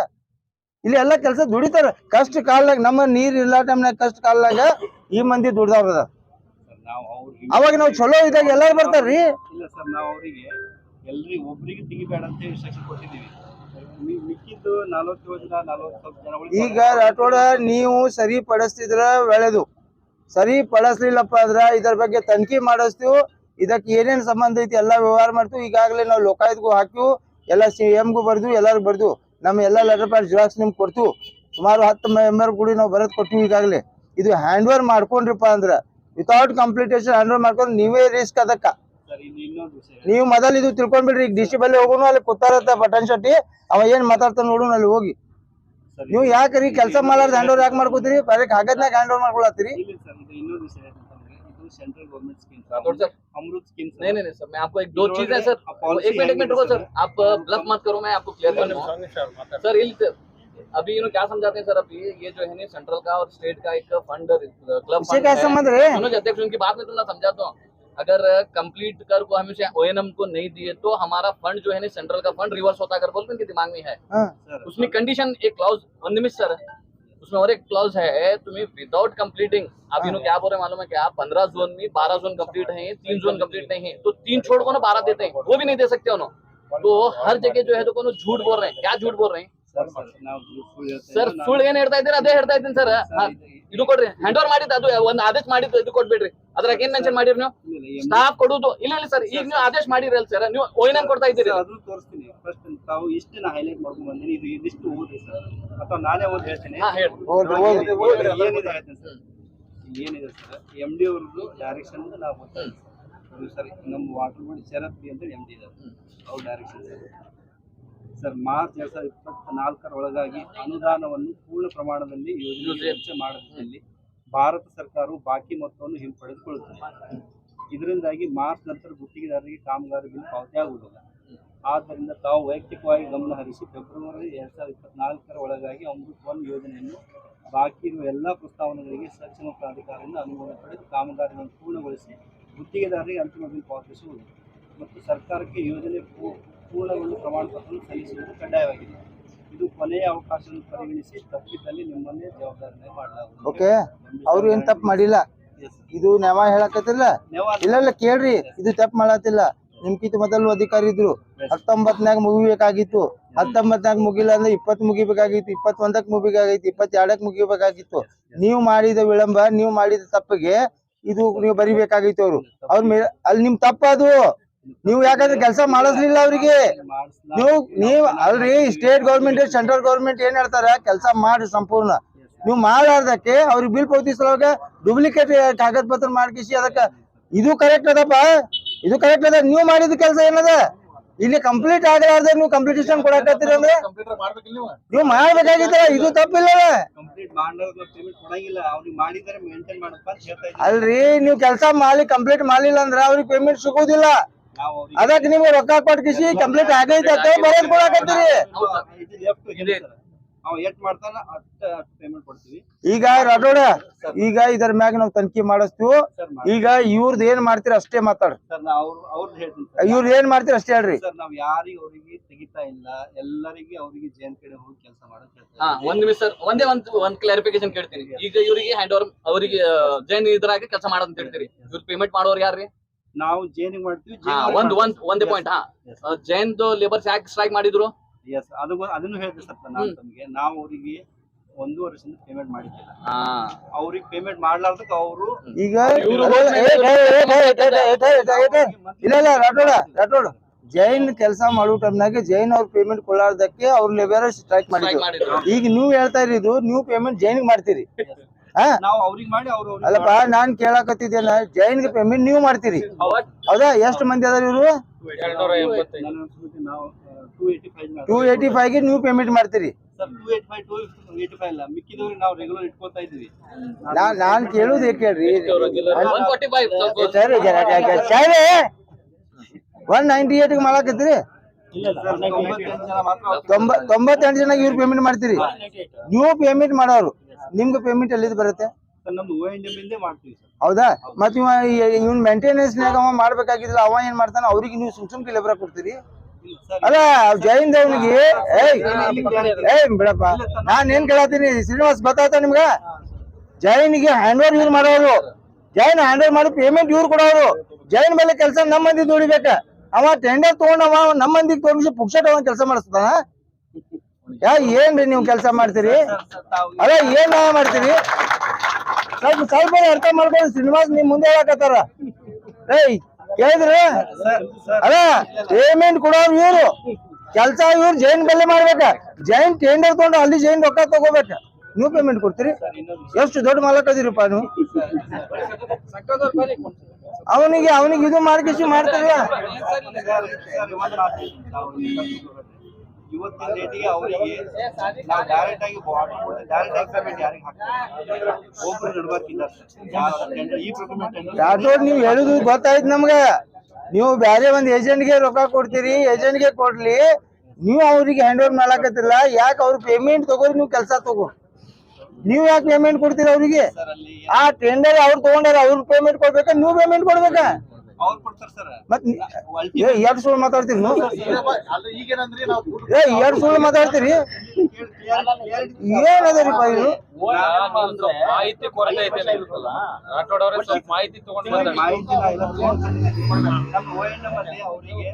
S5: ಇಲ್ಲಿ ಎಲ್ಲಾ ಕೆಲಸ ದುಡಿತಾರ. ಕಷ್ಟ ಕಾಲದಾಗ ನಮ್ಮ ನೀರ್ ಇಲ್ಲ ಟೈಮ್ನಾಗ ಕಷ್ಟ ಕಾಲದಾಗ ಈ ಮಂದಿ ದುಡ್ದವ್ರದ.
S6: ನಾವು ಅವ್ರಿಗೆ
S5: ಅವಾಗ ನಾವು ಚಲೋ ಇದ್ದಾಗ ಎಲ್ಲಾರು ಬರ್ತಾರ್ರಿ.
S6: ಇಲ್ಲ ಸರ್, ನಾವು ಅವರಿಗೆ ಎಲ್ರಿಗೂ ಒಬ್ರಿಗೆ ತೆಗಿಬೇಡ ಅಂತ ಇನ್ಸ್ಟ್ರಕ್ಷನ್ ಕೊಟ್ಟಿದ್ದೀವಿ. ಮಿಕ್ಕಿದ್ದು 40 ಜನ
S5: ಈಗ ರಾಠೋಡ ನೀವು ಸರಿ ಪಡಿಸ್ತಿದ್ರ ಒಳ್ಳೇದು. ಸರಿ ಪಡಿಸ್ಲಿಲ್ಲಪ್ಪ ಅಂದ್ರ ಇದ್ರ ಬಗ್ಗೆ ತನಿಖೆ ಮಾಡಿಸ್ತೀವಿ. ಇದಕ್ಕೆ ಏನೇನ್ ಸಂಬಂಧ ಐತಿ ಎಲ್ಲಾ ವ್ಯವಹಾರ ಮಾಡ್ತೀವಿ. ಈಗಾಗಲೇ ನಾವು ಲೋಕಾಯುಕ್ತಗೂ ಹಾಕಿವು, ಎಲ್ಲ CMಗೂ ಬರ್ದು, ಎಲ್ಲಾರು ಬರ್ದು, ನಮ್ಮ ಎಲ್ಲಾ ಲೆಟರ್ ಪ್ಯಾಡ್ ಜಿರಾಕ್ಸ್ ನಿಮ್ಗೆ ಕೊಡ್ತು. ಸುಮಾರು 10 ಮೆಂಬರ್ ಕೂಡಿ ನಾವು ಬರದ್ ಕೊಟ್ಟಿವಿ ಈಗಾಗಲೇ. ಇದು ಹ್ಯಾಂಡ್ ಓವರ್ ಮಾಡ್ಕೊಂಡ್ರಿಪ್ಪ ಅಂದ್ರ ವಿತೌಟ್ ಕಂಪ್ಲೀಟೇಷನ್ ಹ್ಯಾಂಡ್ ಓವರ್ ಮಾಡ್ಕೊಂಡು ನೀವೇ ರಿಸ್ಕ್ ಅದಕ್ಕ.
S6: ಸರ್ ಇಲ್ಲಿ ಇನ್ನೊಂದು ವಿಷಯ
S5: ನೀವು ಮೊದಲು ಇದು ತಿಳ್ಕೊಂಡ್ಬಿಡ್ರಿ. ಈಗ DC ಬಲ್ಲಿ ಹೋಗೋನು, ಅಲ್ಲಿ ಕೂತಾರತ್ತ ಬಟನ್ ಶೆಟ್ಟಿ, ಅವ ಏನ್ ಮಾತಾಡ್ತಾನ ನೋಡೋಣ ಅಲ್ಲಿ ಹೋಗಿ. ನೀವು ಯಾಕ್ರಿ ಕೆಲಸ ಮಾಡಾರ್ದ ಹ್ಯಾಂಡ್ ಓವರ್ ಯಾಕೆ ಮಾಡ್ಕೋತೀರಿ? ಬರೀ ಕಾಗದ್ನಾಗ ಹ್ಯಾಂಡ್ ಓವರ್ ಮಾಡ್ಕೊಳತ್ತೀರಿ.
S6: ಇಲ್ಲ ಸರ್, ಇದು ಇನ್ನೊಂದು ವಿಷಯ ಹೇಳ್ತೀನಿ. ಇದು सेंट्रल गवर्नमेंट स्कीम
S4: सर
S6: अमृत स्कीम
S4: नहीं नहीं सर, मैं आपको एक दो चीज है सर, एक मिनट रुको सर, आप ब्लफ मत करो, मैं आपको क्लियर कर दूं सर। अभी इन्होंने क्या समझाते हैं सर, अभी ये जो है ना सेंट्रल का और स्टेट का एक फंड क्लब
S5: इससे क्या संबंध है?
S4: मनोज अध्यक्ष उनकी बात में तुम ना समझाता हूँ। अगर कंप्लीट कर को हमें ONM को नहीं दिए तो हमारा फंड जो है ना सेंट्रल का फंड रिवर्स होता कर बोलते उनके दिमाग में है। उसमें कंडीशन एक क्लॉज 1 निमिष सर, उसमें और एक क्लॉज है, तुम्हें विदाउट कंप्लीटिंग, अब इन्होंने क्या बोल रहे मालूम है क्या, 15 जोन में 12 जोन कंप्लीट है, 3 जोन कंप्लीट नहीं है, तो 3 छोड़ को ना 12 देते हैं, वो भी नहीं दे सकते उन्होंने। तो हर जगह जो है तो कोनो झूठ बोल रहे हैं। क्या झूठ बोल रहे हैं ಸರ್? ಸುಳ್ಳು ಏನ್ ಹೇಳ್ತಾ ಇದ್ದೀರಾ ಅದೇ ಹೇಳ್ತಾ ಇದ್ದೀನಿ ಸರ್। ಇದು ಕೊಡ್ರಿ, ಹ್ಯಾಂಡ್ ಓವರ್ ಮಾಡಿದ್ದು ಅದು ಒಂದು ಆದೇಶ ಮಾಡಿದ್ದು, ಇದು ಕೊಟ್ಬಿಡ್ರಿ। ಅದ್ರಾಗ ಏನ್ ಮೆನ್ಷನ್ ಮಾಡಿರಿ ನೀವು? ಸ್ಟಾಫ್ ಕೊಡುದು ಇಲ್ಲ ಇಲ್ಲ ಸರ್, ಈಗ ನೀವು ಆದೇಶ ಮಾಡಿರಲ್ಲ ಸರ್, ನೀವು ONM ಕೊಡ್ತಾ ಇದ್ದೀರಿ।
S6: ಅದನ್ನು ತೋರಿಸ್ತೀನಿ ಫಸ್ಟ್, ತಾವು ಇಷ್ಟನ್ನ ಹೈಲೈಟ್ ಮಾಡ್ಕೊಂಡು ಬಂದಿನಿ, ಇದು ಇದಿಷ್ಟು ಓದಿ ಸರ್, ಅಥವಾ ನಾನೇ ಓದಿ ಹೇಳ್ತೀನಿ। ಏನಿದೆ ಹೇಳ್ತೀನಿ ಸರ್, ಏನಿದೆ ಸರ್, MD ಅವ್ರದ್ದು ಡೈರೆಕ್ಷನ್ ನಾವು ಗೊತ್ತಾಗ ಸರ್, ನಮ್ಮ ವಾಟರ್ ಬೋರ್ಡ್ ಶರತ್ ಬಿ ಅಂತ MD ಇದ್ದಾರೆ, ಅವ್ರ ಡೈರೆಕ್ಷನ್ ಸರ್ ಮಾರ್ಚ್ 2024 ಒಳಗಾಗಿ ಅನುದಾನವನ್ನು ಪೂರ್ಣ ಪ್ರಮಾಣದಲ್ಲಿ ಯೋಜನೆಗೆ ವೆಚ್ಚ ಮಾಡದಿದ್ದಲ್ಲಿ ಭಾರತ ಸರ್ಕಾರವು ಬಾಕಿ ಮೊತ್ತವನ್ನು ಹಿಂಪಡೆದುಕೊಳ್ಳುತ್ತದೆ। ಇದರಿಂದಾಗಿ ಮಾರ್ಚ್ ನಂತರ ಗುತ್ತಿಗೆದಾರರಿಗೆ ಕಾಮಗಾರಿ ಬಿಲ್ ಪಾವತಿಯಾಗುವುದಿಲ್ಲ। ಆದ್ದರಿಂದ ತಾವು ವೈಯಕ್ತಿಕವಾಗಿ ಗಮನ ಹರಿಸಿ ಫೆಬ್ರವರಿ 2024 ಒಳಗಾಗಿ ಅಮೃತ್ 1 ಯೋಜನೆಯನ್ನು ಬಾಕಿ ಇರುವ ಎಲ್ಲ ಪ್ರಸ್ತಾವನೆಗಳಿಗೆ ಸಕ್ಷಮ ಪ್ರಾಧಿಕಾರದಿಂದ ಅನುಮೋದನೆ ಪಡೆದು ಕಾಮಗಾರಿಗಳನ್ನು ಪೂರ್ಣಗೊಳಿಸಿ ಗುತ್ತಿಗೆದಾರರಿಗೆ ಅಂತಿಮ ಬಿಲ್ ಪಾವತಿಸುವುದು ಮತ್ತು ಸರ್ಕಾರಕ್ಕೆ ಯೋಜನೆ ಪೂರ್ಣಗೊಳ್ಳುವ ಪ್ರಮಾಣ ಪತ್ರ ಸಲ್ಲಿಸುವುದು ಕಡ್ಡಾಯವಾಗಿದೆ। ಇದು ಕೊನೆಯ ಅವಕಾಶವನ್ನು ಪರಿಗಣಿಸಿ ತಪ್ಪಿದ್ದಲ್ಲಿ ನಿಮ್ಮನ್ನೇ ಜವಾಬ್ದಾರಿ ಮಾಡಲಾಗುವುದು।
S5: ಓಕೆ, ಅವ್ರು ಏನ್ ತಪ್ಪು ಮಾಡಿಲ್ಲ, ಇದು ನ್ಯಾಯ ಹೇಳಕತ್ತಿಲ್ಲ ಇಲ್ಲ ಕೇಳ್ರಿ, ಇದು ತಪ್ಪು ಮಾಡತ್ತಿಲ್ಲ। ನಿಮ್ಕಿಂತ ಮೊದಲು ಅಧಿಕಾರಿ ಇದ್ರು, 19ನ್ಯಾಗ ಮುಗಿಬೇಕಾಗಿತ್ತು, 19ನ್ಯಾಗ ಮುಗಿಲ್ಲ ಅಂದ್ರೆ 20 ಮುಗಿಬೇಕಾಗಿತ್ತು, 21ಕ್ಕೆ ಮುಗಿಬೇಕಾಗಿತ್ತು, 22ಕ್ಕೆ ಮುಗಿಬೇಕಾಗಿತ್ತು। ನೀವು ಮಾಡಿದ ವಿಳಂಬ, ನೀವು ಮಾಡಿದ ತಪ್ಪಿಗೆ ಇದು ನೀವು ಬರಿಬೇಕಾಗಿತ್ತು। ಅವ್ರ ಮೇಲೆ ಅಲ್ಲಿ ನಿಮ್ ತಪ್ಪ ಅದು, ನೀವು ಯಾಕಂದ್ರೆ ಕೆಲಸ ಮಾಡಿಸ್ಲಿಲ್ಲ ಅವ್ರಿಗೆ। ನೀವು ಅಲ್ರಿ, ಸ್ಟೇಟ್ ಗೌರ್ಮೆಂಟ್ ಸೆಂಟ್ರಲ್ ಗೌರ್ಮೆಂಟ್ ಏನ್ ಹೇಳ್ತಾರ, ಕೆಲಸ ಮಾಡಿ ಸಂಪೂರ್ಣ, ನೀವು ಮಾಡಾರ್ದಕ್ಕೆ ಅವ್ರಿಗೆ ಬಿಲ್ ಪಾವತಿಸಲುವಾಗ ಡೂಪ್ಲಿಕೇಟ್ ಕಾಗದ ಪತ್ರ ಮಾಡ್ಕಿಸಿ ಅದಕ್ಕೆ ಇದು ಕರೆಕ್ಟ್ ಅದಪ್ಪ, ಇದು ಕರೆಕ್ಟ್ ಅದ। ನೀವು ಮಾಡಿದ ಕೆಲಸ ಏನದ, ಇಲ್ಲಿ ಕಂಪ್ಲೀಟ್ ಆಗಲಾರ್ದೆ ನೀವು ಕಂಪ್ಲೀಟೇಷನ್ ಕೊಡಕತ್ತೀರಿ ಅಂದ್ರೆ ನೀವು ಮಾಡ್ಬೇಕಾಗಿತ್ತ, ಇದು ತಪ್ಪಿಲ್ಲ।
S6: ಕಂಪ್ಲೀಟ್ ಮಾಡಲಾರ್ದ ಪೇಮೆಂಟ್ ಕೊಡಂಗಿಲ್ಲ, ಅವ್ರಿಗೆ ಮಾಡಿದರೆ ಮೇಂಟೈನ್ ಮಾಡಪ್ಪ ಅಂತ ಹೇಳ್ತಾ ಇದ್ದೀನಿ।
S5: ಅಲ್ರಿ, ನೀವು ಕೆಲಸ ಮಾಡಿ ಕಂಪ್ಲೀಟ್ ಮಾಡ್ಲಿಲ್ಲ ಅಂದ್ರೆ ಅವ್ರಿಗೆ ಪೇಮೆಂಟ್ ಸಿಗೋದಿಲ್ಲ। ಅದಕ್ಕೆ ನಿಮ್ಗೆ ರೊಕ್ಕ ಕೊಟ್ಕಿಸಿ ಕಂಪ್ಲೀಟ್ ಆಗೈತೆ ಅಂತ ಬರೋದ್ ಕೊಡಕತ್ತೀರಿ। ಈಗ ರಾಠೋಡ, ಈಗ ಇದರ ಮ್ಯಾಗ ನಾವು ತನಿಖೆ ಮಾಡಿಸ್ತೀವಿ। ಈಗ ಇವ್ರದ್ದು ಏನ್ ಮಾಡ್ತೀರ ಅಷ್ಟೇ ಮಾತಾಡ್ರಿ, ಇವ್ರದ್ದು ಏನ್ ಮಾಡ್ತೀರ ಅಷ್ಟೇ ಹೇಳ್ರಿ
S6: ಸರ್। ನಾವ್ ಯಾರಿಗೆ ಅವರಿಗೆ ತೆಗಿತಾ ಇಲ್ಲ, ಎಲ್ಲರಿಗೆ ಅವರಿಗೆ ಜೈನ್ ಕಡೆ ಹೋಗಿ ಕೆಲಸ ಮಾಡೋದು।
S4: ಒಂದ್ ನಿಮಿಷ ಸರ್, ಒಂದ್ ಕ್ಲಾರಿಫಿಕೇಶನ್ ಕೇಳ್ತೀನಿ। ಈಗ ಇವರಿಗೆ ಹ್ಯಾಂಡ್ ಓವರ್, ಅವರಿಗೆ ಜೈನ್ ಇದ್ರಾಗೆ ಕೆಲಸ ಮಾಡೋದು ಅಂತ ಹೇಳ್ತೀರಿ, ಇವ್ರು ಪೇಮೆಂಟ್ ಮಾಡೋರು ಯಾರ್ರಿ?
S6: ನಾವು ಜೈನಿಗೆ ಮಾಡ್ತೀವಿ।
S4: ಒಂದೇ ಪಾಯಿಂಟ್, ಜೈನ್ ಲೇಬರ್ಸ್ ಯಾಕೆ ಸ್ಟ್ರೈಕ್ ಮಾಡಿದ್ರು?
S6: ಅದನ್ನು ಹೇಳಿದೆ ಸರ್ ನಾನು ತಮಗೆ, ನಾವು ಅವರಿಗೆ 1.5 ವರ್ಷದಿಂದ ಪೇಮೆಂಟ್ ಮಾಡಿದ್ದಿಲ್ಲ.
S4: ಹಾ
S6: ಅವ್ರಿಗೆ ಪೇಮೆಂಟ್ ಮಾಡ್ಲಾರ್ದಕ್ಕೆ ಅವರು
S5: ಈಗ ಇಲ್ಲ ರಾಠೋಡ ಜೈನ್ ಕೆಲಸ ಮಾಡೋ ಟೈಮ್ನಾಗೆ ಜೈನ್ ಅವ್ರ ಪೇಮೆಂಟ್ ಕೊಡಲಾರ್ದಕ್ಕೆ ಅವ್ರ ಲೇಬರ್ ಸ್ಟ್ರೈಕ್ ಮಾಡಿದ್ರು. ಈಗ ನೀವು ಹೇಳ್ತಾ ಇರೋದು ನೀವು ಪೇಮೆಂಟ್ ಜೈನ್ಗೆ ಮಾಡ್ತೀರಿ.
S6: ನಾವು ಅವ್ರಿಗೆ ಮಾಡಿ ಅವ್ರು
S5: ಅಲ್ಲಪ್ಪ ನಾನ್ ಕೇಳಾಕತ್ತಿದ್ದೇನ ಜೈನ್ಗೆ ಪೇಮೆಂಟ್ ನೀವು ಮಾಡ್ತೀರಿ ಹೌದಾ? ಎಷ್ಟು ಮಂದಿ ಅದಾರ ಇವರು?
S3: 285
S6: ನಾವು 285
S5: 285 ಗೆ ನೀವು ಪೇಮೆಂಟ್ ಮಾಡ್ತೀರಿ.
S6: ಸರ್ 285 ಅಲ್ಲ, ಮಿಕ್ಕಿದವ್ರಿಗೆ ನಾವು ರೆಗ್ಯುಲರ್ ಇಟ್ಕೋತಾ ಇದ್ವಿ.
S5: ನಾನ್ ಕೇಳುದು ಕೇಳ್ರಿ
S4: 145
S5: ಸರಿ 198 ಗೆ ಮಾಡಾಕತ್ತೀರಿ.
S6: 98 ಜನ ಮಾತ್ರ
S5: 98 ಜನ ಇವ್ರು ಪೇಮೆಂಟ್ ಮಾಡ್ತೀರಿ. ನೀವು ಪೇಮೆಂಟ್ ಮಾಡೋರು ನಿಮ್ಗೆ ಪೇಮೆಂಟ್ ಎಲ್ಲಿದ್ ಬರುತ್ತೆ?
S6: ಸರ್ ನಮ್ದು O&M ಇಂದೇ ಮಾಡ್ತೀವಿ ಸರ್.
S5: ಹೌದಾ? ಮತ್ ಇವ್ನ ಮೇಂಟೆನೆನ್ಸ್ ನಾಗ ಅವ ಮಾಡ್ಬೇಕಾಗಿದ್ದಿಲ್ಲ, ಅವ ಏನ್ ಮಾಡ್ತಾನ? ಅವ್ರಿಗೆ ನೀವು ಸುಮ್ ಲೇಬರ್ ಕೊಡ್ತೀರಿ ಅಲ್ಲ? ಜೈನ್ ಅವನಿಗೆ ಬಿಡಪ್ಪ, ನಾನ್ ಏನ್ ಕೇಳತ್ತೀನಿ ಶ್ರೀನಿವಾಸ್ ಗೊತ್ತಾಯ್ತ ನಿಮ್ಗ? ಜೈನ್ಗೆ ಹ್ಯಾಂಡ್ ಓವರ್ ಇವ್ರು ಮಾಡೋರು, ಜೈನ್ ಹ್ಯಾಂಡ್ ಓವರ್ ಮಾಡಿ ಪೇಮೆಂಟ್ ಇವ್ರು ಕೊಡೋರು. ಜೈನ್ ಮೇಲೆ ಕೆಲಸ ನಮ್ಮ ಮಂದಿ ದುಡಿಬೇಕ. ಅವ ಟೆಂಡರ್ ತಗೊಂಡವ ನಮ್ಮ ಮಂದಿಗೆ ತೋರಿಸಿ ಪುಕ್ಷಟ್ ಅವ ಕೆಲಸ ಮಾಡಿಸ್ತಾನ. ಏನ್ರಿ ನೀವು ಕೆಲಸ ಮಾಡ್ತೀರಿ? ಅಲ್ಲ ಏನ್ ಮಾಡ್ತೀರಿ? ಸ್ವಲ್ಪ ಅರ್ಥ ಮಾಡ್ಕೊಂಡು ಶ್ರೀನಿವಾಸ್ ನಿಮ್ ಮುಂದೆ ಹೇಳಕತ್ತಾರ. ಕೇಳಿದ್ರಿ? ಅಲ್ಲ ಪೇಮೆಂಟ್ ಕೊಡೋರು ಇವ್ರು, ಕೆಲ್ಸ ಇವ್ರು ಜೈನ್ ಬೆಲೆ ಮಾಡ್ಬೇಕ. ಜೈನ್ ಟೆಂಡರ್ ತಗೊಂಡು ಅಲ್ಲಿ ಜೈನ್ ರೊಕ್ಕ ತಗೋಬೇಕ. ನೀವು ಪೇಮೆಂಟ್ ಕೊಡ್ತೀರಿ? ಎಷ್ಟು ದೊಡ್ಡ ಮಾಲಕ್ ಅದಿರಪ್ಪ ನೀವು. ಅವನಿಗೆ ಇದು ಮಾಡ್ಕಿಸಿ ಮಾಡ್ತೀರಿ.
S6: ಇವತ್ತಿನ ರೇಟಿಗೆ ಅವರಿಗೆ ನಾವು ಡೈರೆಕ್ಟ್ ಆಗಿ ಪೇಮೆಂಟ್ ಯಾರಿಗೆ ಹಾಕ್ತೀವಿ? ಒಬ್ಬರು ನಡ್ಬಾರ್ಕಿದ್ದಾರೆ ಈ ಪ್ರೊಕ್ಯೂರ್ಮೆಂಟ್
S5: ರಾಠೋಡ್ ನೀವು ಹೇಳುದು ಗೊತ್ತಾಯ್ತು ನಮ್ಗ. ನೀವು ಬೇರೆ ಒಂದ್ ಏಜೆಂಟ್ಗೆ ರೊಕ್ಕ ಕೊಡ್ತೀರಿ, ಏಜೆಂಟ್ಗೆ ಕೊಡ್ಲಿ, ನೀವು ಅವ್ರಿಗೆ ಹ್ಯಾಂಡ್ ಓವರ್ ಮಾಡಾಕತ್ತಿಲ್ಲ. ಯಾಕೆ ಅವ್ರ ಪೇಮೆಂಟ್ ತಗೋರಿ, ನೀವು ಕೆಲಸ ತಗೋ. ನೀವ್ ಯಾಕೆ ಪೇಮೆಂಟ್ ಕೊಡ್ತೀರಿ ಅವ್ರಿಗೆ? ಆ ಟೆಂಡರ್ ಅವ್ರು ತಗೊಂಡಾರ, ಅವ್ರ ಪೇಮೆಂಟ್ ಕೊಡ್ಬೇಕ, ನೀವು ಪೇಮೆಂಟ್ ಕೊಡ್ಬೇಕ.
S6: ಅವ್ರು ಕೊಡ್ತಾರೆ ಸರ್.
S5: ಮತ್ ಎರಡ್ ಸುಳ್ಳು ಮಾತಾಡ್ತೀರಿ ನೀವು? ಎರಡ್ ಸುಳ್ಳು ಮಾತಾಡ್ತೀರಿ? ಏನದರಿಪ್ಪ ಇದು?
S3: ಮಾಹಿತಿ ಕೊರತೆ ಐತೆ ರಾಠೋಡ್ ಅವರೇ, ಸ್ವಲ್ಪ ಮಾಹಿತಿ ತಗೊಂಡು
S6: ಅವರಿಗೆ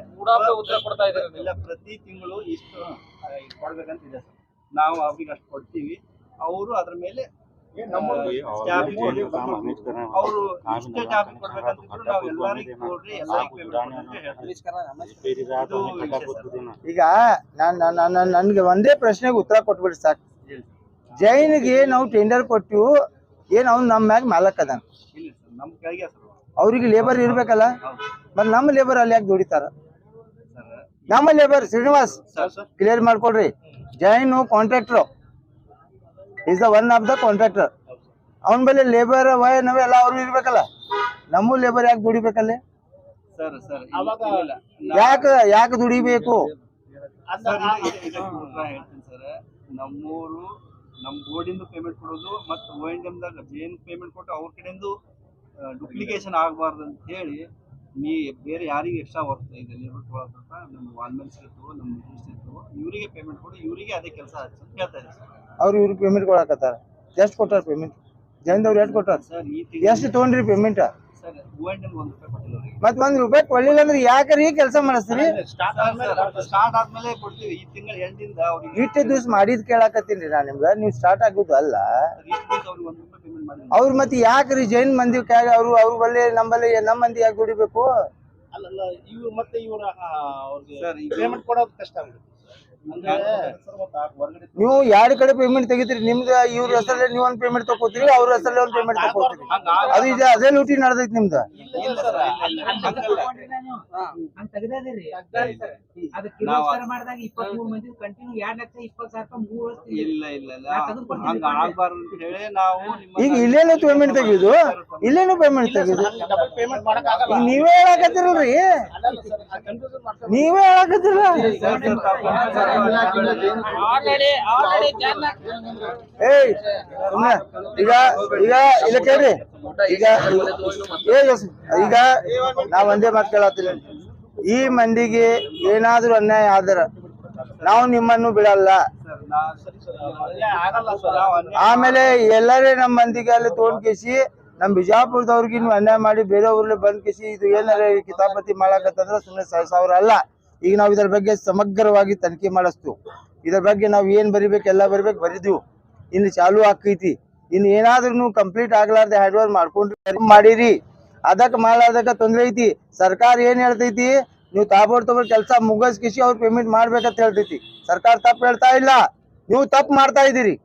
S3: ಉತ್ತರ ಕೊಡ್ತಾ ಇದ್ದಾರೆ.
S6: ಇಲ್ಲ, ಪ್ರತಿ ತಿಂಗಳು ಇಷ್ಟು ಕೊಡ್ಬೇಕಂತ ಇದೆ ಸರ್. ನಾವು ಅವ್ರಿಗೆ ಅಷ್ಟು ಕೊಡ್ತೀವಿ. ಅವರು ಅದ್ರ ಮೇಲೆ ಅವರು ಇಷ್ಟೇ ಜಾಬ್ ಕೊಡ್ಬೇಕಂತಿದ್ರು ನಾವು ಎಲ್ಲರಿಗೂ ಕೊಡ್ರಿ, ಎಲ್ಲರಿಗೂ
S5: ಈಗ ನನ್ಗೆ ಒಂದೇ ಪ್ರಶ್ನೆಗೆ ಉತ್ತರ ಕೊಟ್ಬಿಡಿ ಸಾಕು. ಜೈನ್ಗೆ ನಾವು ಟೆಂಡರ್ ಕೊಟ್ಟಿವು, ಏನ್ ಅವ್ನು ನಮ್ಮ ಮ್ಯಾಗ ಮಾಲಕ್ ಅದಾನ,
S6: ನಮ್ ಕೆಳಗೆ
S5: ಅವ್ರಿಗೆ ಲೇಬರ್ ಇರ್ಬೇಕಲ್ಲ. ಮತ್ ನಮ್ಮ ಲೇಬರ್ ಅಲ್ಲಿ ಯಾಕೆ ದುಡಿತಾರ? ನಮ್ಮ ಲೇಬರ್ ಶ್ರೀನಿವಾಸ್ ಕ್ಲಿಯರ್ ಮಾಡ್ಕೊಡ್ರಿ. Jain contractor is the one of the contractor. ಅವನ ಮೇಲೆ ಲೇಬರ್ ನಾವ್ ಎಲ್ಲ ಅವ್ರು ಇರ್ಬೇಕಲ್ಲ. ನಮ್ಮ ಲೇಬರ್ ಯಾಕೆ ದುಡಿಬೇಕಲ್ಲೇ? ಯಾಕೆ ದುಡಿಬೇಕು?
S6: ಹೇಳ್ತೀನಿ ಸರ್, ನಮ್ಮೂರು ನಮ್ ಬೋರ್ಡಿಂದ ಪೇಮೆಂಟ್ ಕೊಡೋದು ಮತ್ತು O&M ದಾಗ ಜೈನ್ ಪೇಮೆಂಟ್ ಕೊಟ್ಟು ಅವ್ರ ಕಡೆಯಿಂದ ಡುಪ್ಲಿಕೇಶನ್ ಆಗಬಾರ್ದು ಅಂತ ಹೇಳಿ ಬೇರೆ ಯಾರಿಗೆ ಎಕ್ಸ್ಟ್ರಾ ವರ್ಕ್ ಇದೆ ಲೇಬರ್ ಕೊಡೋದಂತ ನಮ್ಮ ವಾಲ್ಮೆನ್ಸ್ ಇರ್ತವೋ, ನಮ್ಮ ಮಿನಿಸ್ಟರ್ ಇರ್ತವೋ, ಇವರಿಗೆ ಪೇಮೆಂಟ್ ಕೊಡಿ, ಇವರಿಗೆ ಅದೇ ಕೆಲಸ ಹಚ್ಚಿ ಅಂತ ಹೇಳ್ತಾ ಇದ್ದಾರೆ ಸರ್.
S5: ಅವ್ರು ಇವ್ರಿಗೆ ಪೇಮೆಂಟ್ ಕೊಡಕತ್ತಾರ. ಎಷ್ಟು ಕೊಟ್ಟಾರ ಪೇಮೆಂಟ್? ಜೈನ್ದವ್ರು ಎಷ್ಟು ಕೊಟ್ಟಾರ? ಎಷ್ಟು ತೊಗೊಂಡ್ರಿ ಪೇಮೆಂಟ್?
S6: ಸರ್ O&M ₹1 ಕೊಟ್ಟಿಲ್ಲ ಅವ್ರಿಗೆ.
S5: ಮತ್ ₹1 ಕೊಡ್ಲಿಲ್ಲ ಅಂದ್ರೆ ಯಾಕ್ರಿ ಕೆಲಸ ಮಾಡಿಸ್ತೀರಿ?
S6: ಸ್ಟಾರ್ಟ್ ಆದ್ಮೇಲೆ ಕೊಡ್ತೀವಿ. ಈ ತಿಂಗಳ ಎಂಡಿಂದ ಅವ್ರಿಗೆ
S5: ಇಷ್ಟು ದಿವ್ಸ ಮಾಡಿದ್ ಕೇಳಾಕತ್ತೀನಿ ನಾ ನಿಮ್ಗ. ನೀವು ಸ್ಟಾರ್ಟ್ ಆಗುದು ಅಲ್ಲ. ಅವ್ರು ಮತ್ತೆ ಯಾಕ್ರಿ ಜೈನ್ ಮಂದಿ ಅವ್ರ ಬಲ್ಲಿ ನಮ್ಮಲ್ಲಿ ನಮ್ಮ ಮಂದಿ ಯಾಕೆ ದುಡಿಬೇಕು?
S2: ಅಲ್ಲ ಇವ್ರು ಮತ್ತೆ ಇವ್ರ ಪೇಮೆಂಟ್ ಕೊಡೋದು ಕಷ್ಟ ಆಗುತ್ತೆ.
S5: ನೀವು ಯಾರ ಕಡೆ ಪೇಮೆಂಟ್ ತೆಗಿತೀರಿ? ನಿಮ್ದು ಇವ್ರ ಹೆಸರಲ್ಲಿ ನೀವು ಒಂದು ಪೇಮೆಂಟ್ ತಗೋತೀರಿ, ಅವ್ರ ಹೆಸರಲ್ಲಿ ಒಂದು ಪೇಮೆಂಟ್ ತಗೋತೀರಿ. ಅದು ಇದೆ, ಅದೇ ಲೂಟಿ ನಡೆದೈತಿ ನಿಮ್ದು. ಈಗ ಇಲ್ಲೇನು ಪೇಮೆಂಟ್ ತೆಗಿದು, ಇಲ್ಲೇನು ಪೇಮೆಂಟ್ ತೆಗಿದು. ಈಗ ನೀವೇ ಹೇಳಕತ್ತಿರಲ್ರಿ, ನೀವೇ ಹೇಳಕತ್ತಿರ. ಏಯ್ ಈಗ ಈಗ ಇಲ್ಲ ಕೇಳ್ರಿ. ಈಗ ನಾವ್ ಒಂದೇ ಮಾತು ಕೇಳತ್ತೀನಿ. ಈ ಮಂದಿಗೆ ಏನಾದ್ರೂ ಅನ್ಯಾಯ ಆದ್ರ ನಾವು ನಿಮ್ಮನ್ನು ಬಿಡಲ್ಲ. ಆಮೇಲೆ ಎಲ್ಲರೇ ನಮ್ಮ ಮಂದಿಗೆ ಅಲ್ಲಿ ತಗೊಂಡ್ ಕೇಸಿ ನಮ್ ಬಿಜಾಪುರದವ್ರಿಗೆ ನೀವು ಅನ್ಯಾಯ ಮಾಡಿ ಬೇರೆ ಊರ್ಲಿ ಬಂದ್ ಕೇಸಿ ಇದು ಏನಾರ ಕಿತಾಪತಿ ಮಾಡಕತ್ತಂದ್ರ ಸುಮ್ಮನೆ 1,000 ಅಲ್ಲ. ಈಗ ನಾವು ಇದ್ರ ಬಗ್ಗೆ ಸಮಗ್ರವಾಗಿ ತನಿಖೆ ಮಾಡಿಸ್ತೀವಿ. ಇದ್ರ ಬಗ್ಗೆ ನಾವು ಏನ್ ಬರಿಬೇಕು ಎಲ್ಲ ಬರಿಬೇಕು, ಬರಿದೀವಿ. ಇನ್ನು ಚಾಲು ಆಕೈತಿ. ಇನ್ನು ಏನಾದ್ರೂ ನೀವು ಕಂಪ್ಲೀಟ್ ಆಗ್ಲಾರ್ದೆ ಹ್ಯಾಂಡ್ ಓವರ್ ಮಾಡ್ಕೊಂಡ್ರಿ ಮಾಡಿರಿ, ಅದಕ್ಕೆ ಮಾಡ್ಲಾರ್ದಕ್ಕ ತೊಂದ್ರೆ ಐತಿ. ಸರ್ಕಾರ ಏನ್ ಹೇಳ್ತೈತಿ, ನೀವು ತಾಬೋಡ್ ಕೆಲಸ ಮುಗಿಸ್ಕಿಸಿ ಅವ್ರು ಪೇಮೆಂಟ್ ಮಾಡ್ಬೇಕಂತ ಹೇಳ್ತೈತಿ. ಸರ್ಕಾರ ತಪ್ಪು ಹೇಳ್ತಾ ಇಲ್ಲ, ನೀವು ತಪ್ಪು ಮಾಡ್ತಾ ಇದೀರಿ.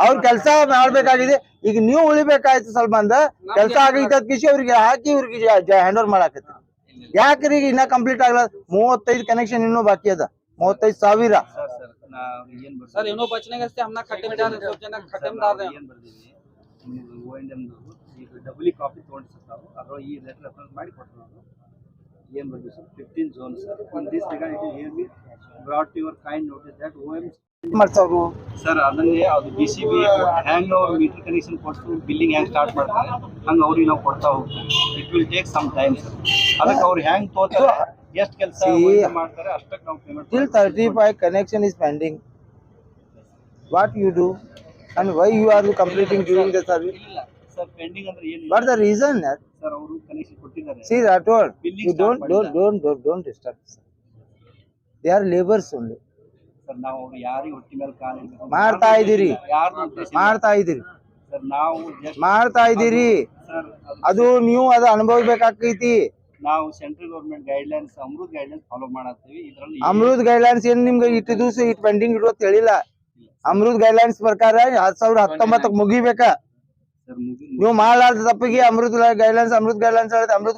S5: ಅವ್ರ ಕೆಲಸ ಮಾಡ್ಬೇಕಾಗಿದೆ. ಈಗ ನೀವು ಉಳಿಬೇಕಾಯ್ತು ಸ್ವಲ್ಪ ಅಂದ ಕೆಲಸ ಆಗೈತೆ ಕಿಸಿ ಅವ್ರಿಗೆ ಹಾಕಿ ಇವ್ರಿಗೆ ಹ್ಯಾಂಡ್ ಓವರ್ ಮಾಡಾಕತ್ತಿ. ಯಾಕ್ರಿ ಈಗ ಇನ್ನ ಕಂಪ್ಲೀಟ್ ಆಗಲ್ಲ? 35 ಕನೆಕ್ಷನ್ ಇನ್ನೂ ಬಾಕಿ ಅದ, 35,000.
S2: सर इनो बचने के हमना खड्डेदार सोचना खड्डेदार है ಏನು ಬರ್ದಿವಿ ನಿಮಗೆ ONM ಈಗ ಡಬಲ್ ಕಾಪಿ ತಗೊಂಡು ಸರ್ ಅದರ ಈ ಲೆಟರ್ ರೆಫರೆನ್ಸ್ ಮಾಡಿ ಕೊಡ್ತೀವಿ ನಾವು. ಏನು ಬರ್ದಿವಿ sir 15 zones sir. In this regard it is hereby brought to your kind notice that OM
S5: ಮಾಡ್ತಾವ್ರು
S2: ಸರ್ ಅದನ್ನೇ ಅದು BCB ಹ್ಯಾಂಗ್ ಅವ್ರು ಮೀಟರ್ ಕನೆಕ್ಷನ್ ಕೊಟ್ಟು ಬಿಲ್ಲಿಂಗ್ ಹ್ಯಾಂಗ್ ಸ್ಟಾರ್ಟ್ ಮಾಡ್ತಾರೆ ಹಂಗೆ ಅವ್ರಿಗೆ ನಾವು ಕೊಡ್ತಾ ಹೋಗ್ತೀವಿ. It will take some time sir. ಅದಕ್ಕೆ ಅವ್ರು ಹ್ಯಾಂಗ್ ತೋತಾರೆ ಎಷ್ಟು ಕೆಲಸ ಮಾಡ್ತಾರೆ ಅಷ್ಟಕ್ಕೆ ನಾವು payment.
S5: Till 35 connection is pending. What you do and why you are completing during the service?
S2: ಇಲ್ಲ ಸರ್ ಪೆಂಡಿಂಗ್ ಅಂದ್ರೆ ಏನು
S5: What the reason?
S2: ಸರ್ ಅವರು ಕನೆಕ್ಷನ್ ಕೊಟ್ಟಿದ್ದಾರೆ.
S5: See Rathod,
S2: Billing
S5: you
S2: start
S5: don't disturb. They are laborers only.
S2: Sir ನಾವು ಅವ್ರು ಯಾರಿಗೆ ಹೊಟ್ಟಿ ಮೇಲೆ ಕಾಲು ಇಡಬೇಕು
S5: ಮಾಡ್ತಾ ಇದ್ದೀರಿ,
S2: ಯಾರು ಉದ್ದೇಶ
S5: ಮಾಡ್ತಾ ಇದ್ದೀರಿ,
S2: ಸರ್ ನಾವು just
S5: ಮಾಡ್ತಾ ಇದ್ದೀರಿ.
S2: ಸರ್
S5: ಅದು ನೀವು ಅದು ಅನುಭವಿಸ್ಬೇಕಾಕೈತಿ.
S2: ನಾವು central government guidelines Amrut guidelines follow ಮಾಡತ್ತೀವಿ. ಇದರಲ್ಲಿ
S5: ಅಮೃತ್ ಗೈಡ್ಲೈನ್ಸ್ ಏನ್ ನಿಮ್ಗೆ ಇಟ್ಟು ದಿವಸ ಇಟ್ಟು ಪೆಂಡಿಂಗ್ ಇಡೋತ್ ಹೇಳಿಲ್ಲ. ಅಮೃತ್ ಗೈಡ್ಲೈನ್ಸ್ ಪ್ರಕಾರ 2019 ಮುಗಿಬೇಕ.
S2: ಸರ್ ಮುಗಿ
S5: ನೀವು ಮಾಡಲಾರ್ದ ತಪ್ಪಿಗೆ ಅಮೃತ್ ಗೈಡ್ಲೈನ್ಸ್ ಅಮೃತ್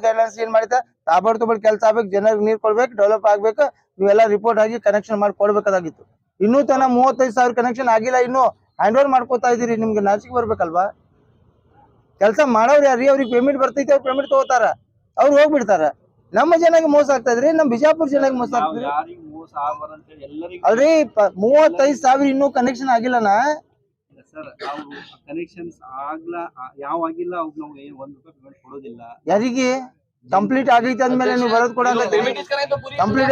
S5: ಗೈಡ್ಲೈನ್ಸ್ ಏನ್ ಮಾಡಿತಾ ತಾಬಡ್ ಕೆಲಸ ಆಗ್ಬೇಕು, ಜನರಿಗೆ ನೀರ್ ಕೊಡ್ಬೇಕು, ಡೆವಲಪ್ ಆಗ್ಬೇಕು, ನೀವೆಲ್ಲ ರಿಪೋರ್ಟ್ ಆಗಿ ಕನೆಕ್ಷನ್ ಮಾಡಿ ಕೊಡ್ಬೇಕಾಗಿತ್ತು. ಇನ್ನೂ ತನ 35,000 ಕನೆಕ್ಷನ್ ಆಗಿಲ್ಲ. ಇನ್ನು ಹ್ಯಾಂಡ್ ಓವರ್ ಮಾಡ್ಕೋತಾ ಇದೀರಿ. ನಿಮ್ಗೆ ನಾಚಿಕೆ ಬರ್ಬೇಕಲ್ವಾ? ಕೆಲಸ ಮಾಡೋರು ಯಾರೀ? ಅವ್ರಿಗೆ ಪೇಮೆಂಟ್ ಬರ್ತೈತಿ, ಅವ್ರು ಪೇಮೆಂಟ್ ತಗೋತಾರ, ಅವ್ರು ಹೋಗ್ಬಿಡ್ತಾರ. ನಮ್ಮ ಜನಗೆ ಮೋಸ ಆಗ್ತಾ ಇದ್ರಿ, ನಮ್ಮ ಬಿಜಾಪುರ ಜನಗೆ ಮೋಸ
S2: ನಾವು
S5: ಆಗ್ತದ್ರಿ.
S2: ಯಾರಿಗೆ ಮೋಸ ಆಗಬಾರ್ದು ಅಂತ ಹೇಳಿ ಎಲ್ಲರಿಗೂ
S5: ಅಲ್ರಿ 35,000 ಇನ್ನೂ ಕನೆಕ್ಷನ್ ಆಗಿಲ್ಲನಾ?
S2: ಸರ್ ಅವ್ರು ಕನೆಕ್ಷನ್ಸ್ ಯಾವ ಆಗಿಲ್ಲ ಅವ್ರು ನಾವು ₹1 ಪೇಮೆಂಟ್ ಕೊಡೋದಿಲ್ಲ.
S5: ಯಾರಿಗೆ ಕಂಪ್ಲೀಟ್ ಆಗೈತೆ ಅಂದ್ಮೇಲೆ ನೀವು ಬರೋದು ಕೊಡಂಗತ್ತೀರಿ. ಕಂಪ್ಲೀಟ್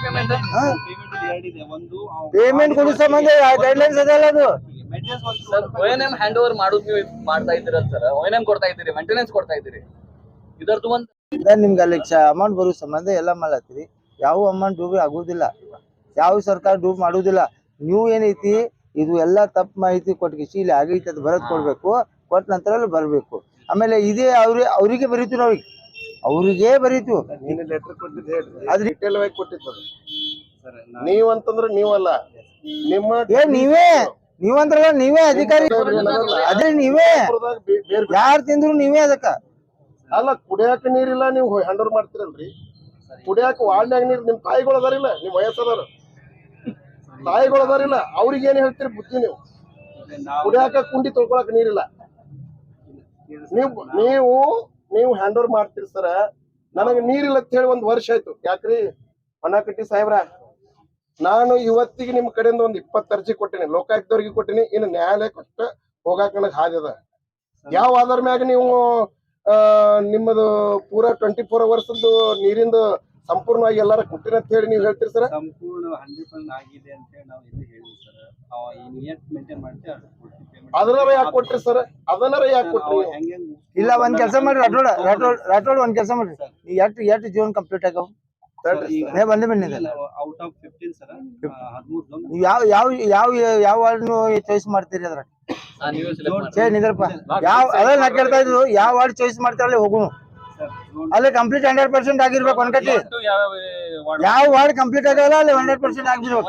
S2: ಪೇಮೆಂಟ್ ಎರಡಿದೆ. ಒಂದು
S5: ಪೇಮೆಂಟ್ ಕೊಡೋ ಸಂಬಂಧ ಗೈಡ್ಲೈನ್ಸ್ ಅದಲ್ಲ ಅದು.
S4: ಸರ್ ONM ಹ್ಯಾಂಡ್ ಓವರ್ ಮಾಡೋದು ನೀವು ಮಾಡ್ತಾ ಇದ್ದೀರಲ್ಲ ಸರ್, ONM ಕೊಡ್ತಾ ಇದ್ದೀರಿ, ಮೇಂಟೆನೆನ್ಸ್ ಕೊಡ್ತಾ ಇದ್ದೀರಿ, ಇದರದ್ದು ಒಂದು
S5: ನಿಮ್ಗೆ ಅಲ್ಲಿ ಅಮೌಂಟ್ ಬರೋ ಸಂಬಂಧ ಎಲ್ಲ ಮಾಡತ್ತೀರಿ. ಯಾವ ಅಮೌಂಟ್ ಡೂಬಿ ಆಗುದಿಲ್ಲ, ಯಾವ ಸರ್ಕಾರ ಡೂಬ್ ಮಾಡುದಿಲ್ಲ. ನೀವು ಏನೈತಿ ಇದು ಎಲ್ಲ ತಪ್ಪು ಮಾಹಿತಿ ಕೊಟ್ಟಿಸಿ ಇಲ್ಲಿ ಆಗೈತಿ ಅದು ಬರದ್ ಕೊಡ್ಬೇಕು, ಕೊಟ್ಟ ನಂತರ ಬರ್ಬೇಕು. ಆಮೇಲೆ ಇದೇ ಅವ್ರಿಗೆ ಬರೀತೀವಿ, ನಾವು ಅವ್ರಿಗೆ ಬರೀತೀವಿ.
S7: ಲೆಟರ್ ಕೊಟ್ಟಿದ್ದು ಹೇಳ್ರಿ,
S5: ಅದ್
S7: ಡೀಟೇಲ್ ಆಗಿ ಕೊಟ್ಟಿದ್ದು ನೀವಂತಂದ್ರೆ ನೀವಲ್ಲ, ನಿಮ್ಮ
S5: ನೀವಂದ್ರಲ್ಲ ನೀವೇ ಅಧಿಕಾರಿ, ಅದೇ ನೀವೇ ಯಾರು ತಿಂದ್ರು ನೀವೇ ಅದಕ್ಕ.
S7: ಅಲ್ಲ ಕುಡಿಯಾಕ ನೀರಿಲ್ಲ, ನೀವು ಹ್ಯಾಂಡ್ ಓವರ್ ಮಾಡ್ತೀರಲ್ರಿ. ಕುಡಿಯಾಕ ವಾರ್ಡ್ನ್ಯಾಗ ನೀರು ನಿಮ್ ತಾಯಿಗಳು ಅದಾರಿಲ್ಲ, ನಿಮ್ ವಯಸ್ಸದಾರ ತಾಯಿಗಳು ಅದಾರಿಲ್ಲ, ಅವ್ರಿಗೆ ಏನ್ ಹೇಳ್ತೀರಿ ಬುದ್ಧಿ? ನೀವು ಕುಡಿಯಾಕ ಕುಂಡಿ ತೊಳ್ಕೊಳಕ್ ನೀರಿಲ್ಲ, ನೀವು ಹ್ಯಾಂಡ್ ಓವರ್ ಮಾಡ್ತೀರಿ ಸರ. ನನಗೆ ನೀರಿಲ್ಲ ಅಂತ ಹೇಳಿ 1 ವರ್ಷ ಆಯ್ತು. ಯಾಕ್ರಿ ಹೊನ್ನಕಟ್ಟಿ ಸಾಹೇಬ್ರ, ನಾನು ಇವತ್ತಿಗೆ ನಿಮ್ ಕಡೆಯಿಂದ 20 ಅರ್ಜಿ ಕೊಟ್ಟಿನಿ, ಲೋಕಾಯುಕ್ತವ್ರಿಗೆ ಕೊಟ್ಟಿನಿ, ಇನ್ನು ನ್ಯಾಯಾಲಯ ಕೊಟ್ಟ ಹೋಗಾಕ ನನಗೆ ಹಾದಿ ಅದ. ಯಾವ ಆಧಾರ ಮ್ಯಾಗ ನೀವು ನಿಮ್ಮದು ಪೂರಾ 24 ಅವರ್ಸ್ದು ನೀರಿಂದ ಸಂಪೂರ್ಣವಾಗಿ ಎಲ್ಲಾರ ಕೊಟ್ಟಿನ ಅಂತ ಹೇಳಿ ನೀವು ಹೇಳ್ತೀರಿ ಸರ್?
S2: ಸಂಪೂರ್ಣ 100% ಆಗಿದೆ ಅಂತ ಹೇಳಿ ನಾವು ಎಲ್ಲಿ ಹೇಳಿದ್ವಿ ಸರ್. ಮೇಂಟೈನ್ ಮಾಡ್ತೀವಿ
S7: ಅದನ್ನಾರ ಯಾಕೆ ಕೊಟ್ರಿ ಸರ್? ಅದನ್ನಾರ ಯಾಕೆ ಕೊಟ್ರಿ?
S5: ಇಲ್ಲ ಒಂದ್ ಕೆಲಸ ಮಾಡ್ರಿ ರಾಠೋಡ್ ಒಂದ್ ಕೆಲಸ ಮಾಡ್ರಿ. ಎಷ್ಟು ಜೋನ್ ಕಂಪ್ಲೀಟ್ ಆಗವ್ ಬಂದ
S2: ಔಟ್ ಆಫ್ 15 ಸರ್ 13 ಜೋನ್.
S5: ಯಾವ ವಾರ್ಡ್ ಚಾಯ್ಸ್ ಮಾಡ್ತೀರಿ? ಅದ್ರ ನಿಂದ್ರಪ್ಪ, ಅದೇ ನಾ ಕೇಳ್ತಾ ಇದ್ರು, ಯಾವ ವಾರ್ಡ್ ಚಾಯ್ಸ್ ಮಾಡ್ತಾರಲ್ಲ ಹೋಗುನು ಅಲ್ಲಿ ಕಂಪ್ಲೀಟ್ 100% ಆಗಿರ್ಬೇಕು. ಒಂದ್ಕಟ್ಟಿ ಯಾವ ವಾರ್ಡ್ ಕಂಪ್ಲೀಟ್ ಆಗಲ್ಲ ಅಲ್ಲಿ 100% ಆಗಿರ್ಬೇಕು.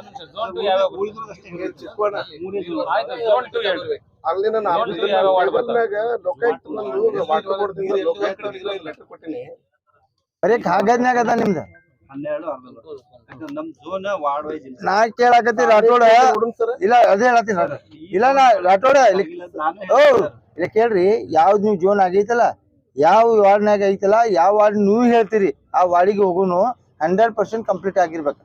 S7: ಅಲ್ಲಿ ನಾನು ಲೆಟರ್ ಕೊಟ್ಟಿನಿ,
S5: ಬರೀ ಕಾಗದ್ನಾಗ ಅದ ನಿಮ್ದು.
S2: 12 ನಮ್ ಝೋನ್ ವಾರ್ಡ್ ವೈಸ್
S5: ನಾ ಕೇಳಾಕತ್ತಿ ರಾಠೋಡ, ಇಲ್ಲ ಅದೇ ಹೇಳತ್ತೀನಿ. ಇಲ್ಲ ನಾ ರಾಠೋಡ ಇಲ್ಲ ಕೇಳ್ರಿ, ಯಾವ್ದು ನೀವು ಜೋನ್ ಆಗೈತಲ್ಲ, ಯಾವ ವಾರ್ಡ್ನಾಗ ಐತಲ್ಲ, ಯಾವ ವಾರ್ಡ್ ನೀವು ಹೇಳ್ತೀರಿ ಆ ವಾರ್ಡಿಗೆ ಹೋಗುನು 100% ಕಂಪ್ಲೀಟ್ ಆಗಿರ್ಬೇಕು.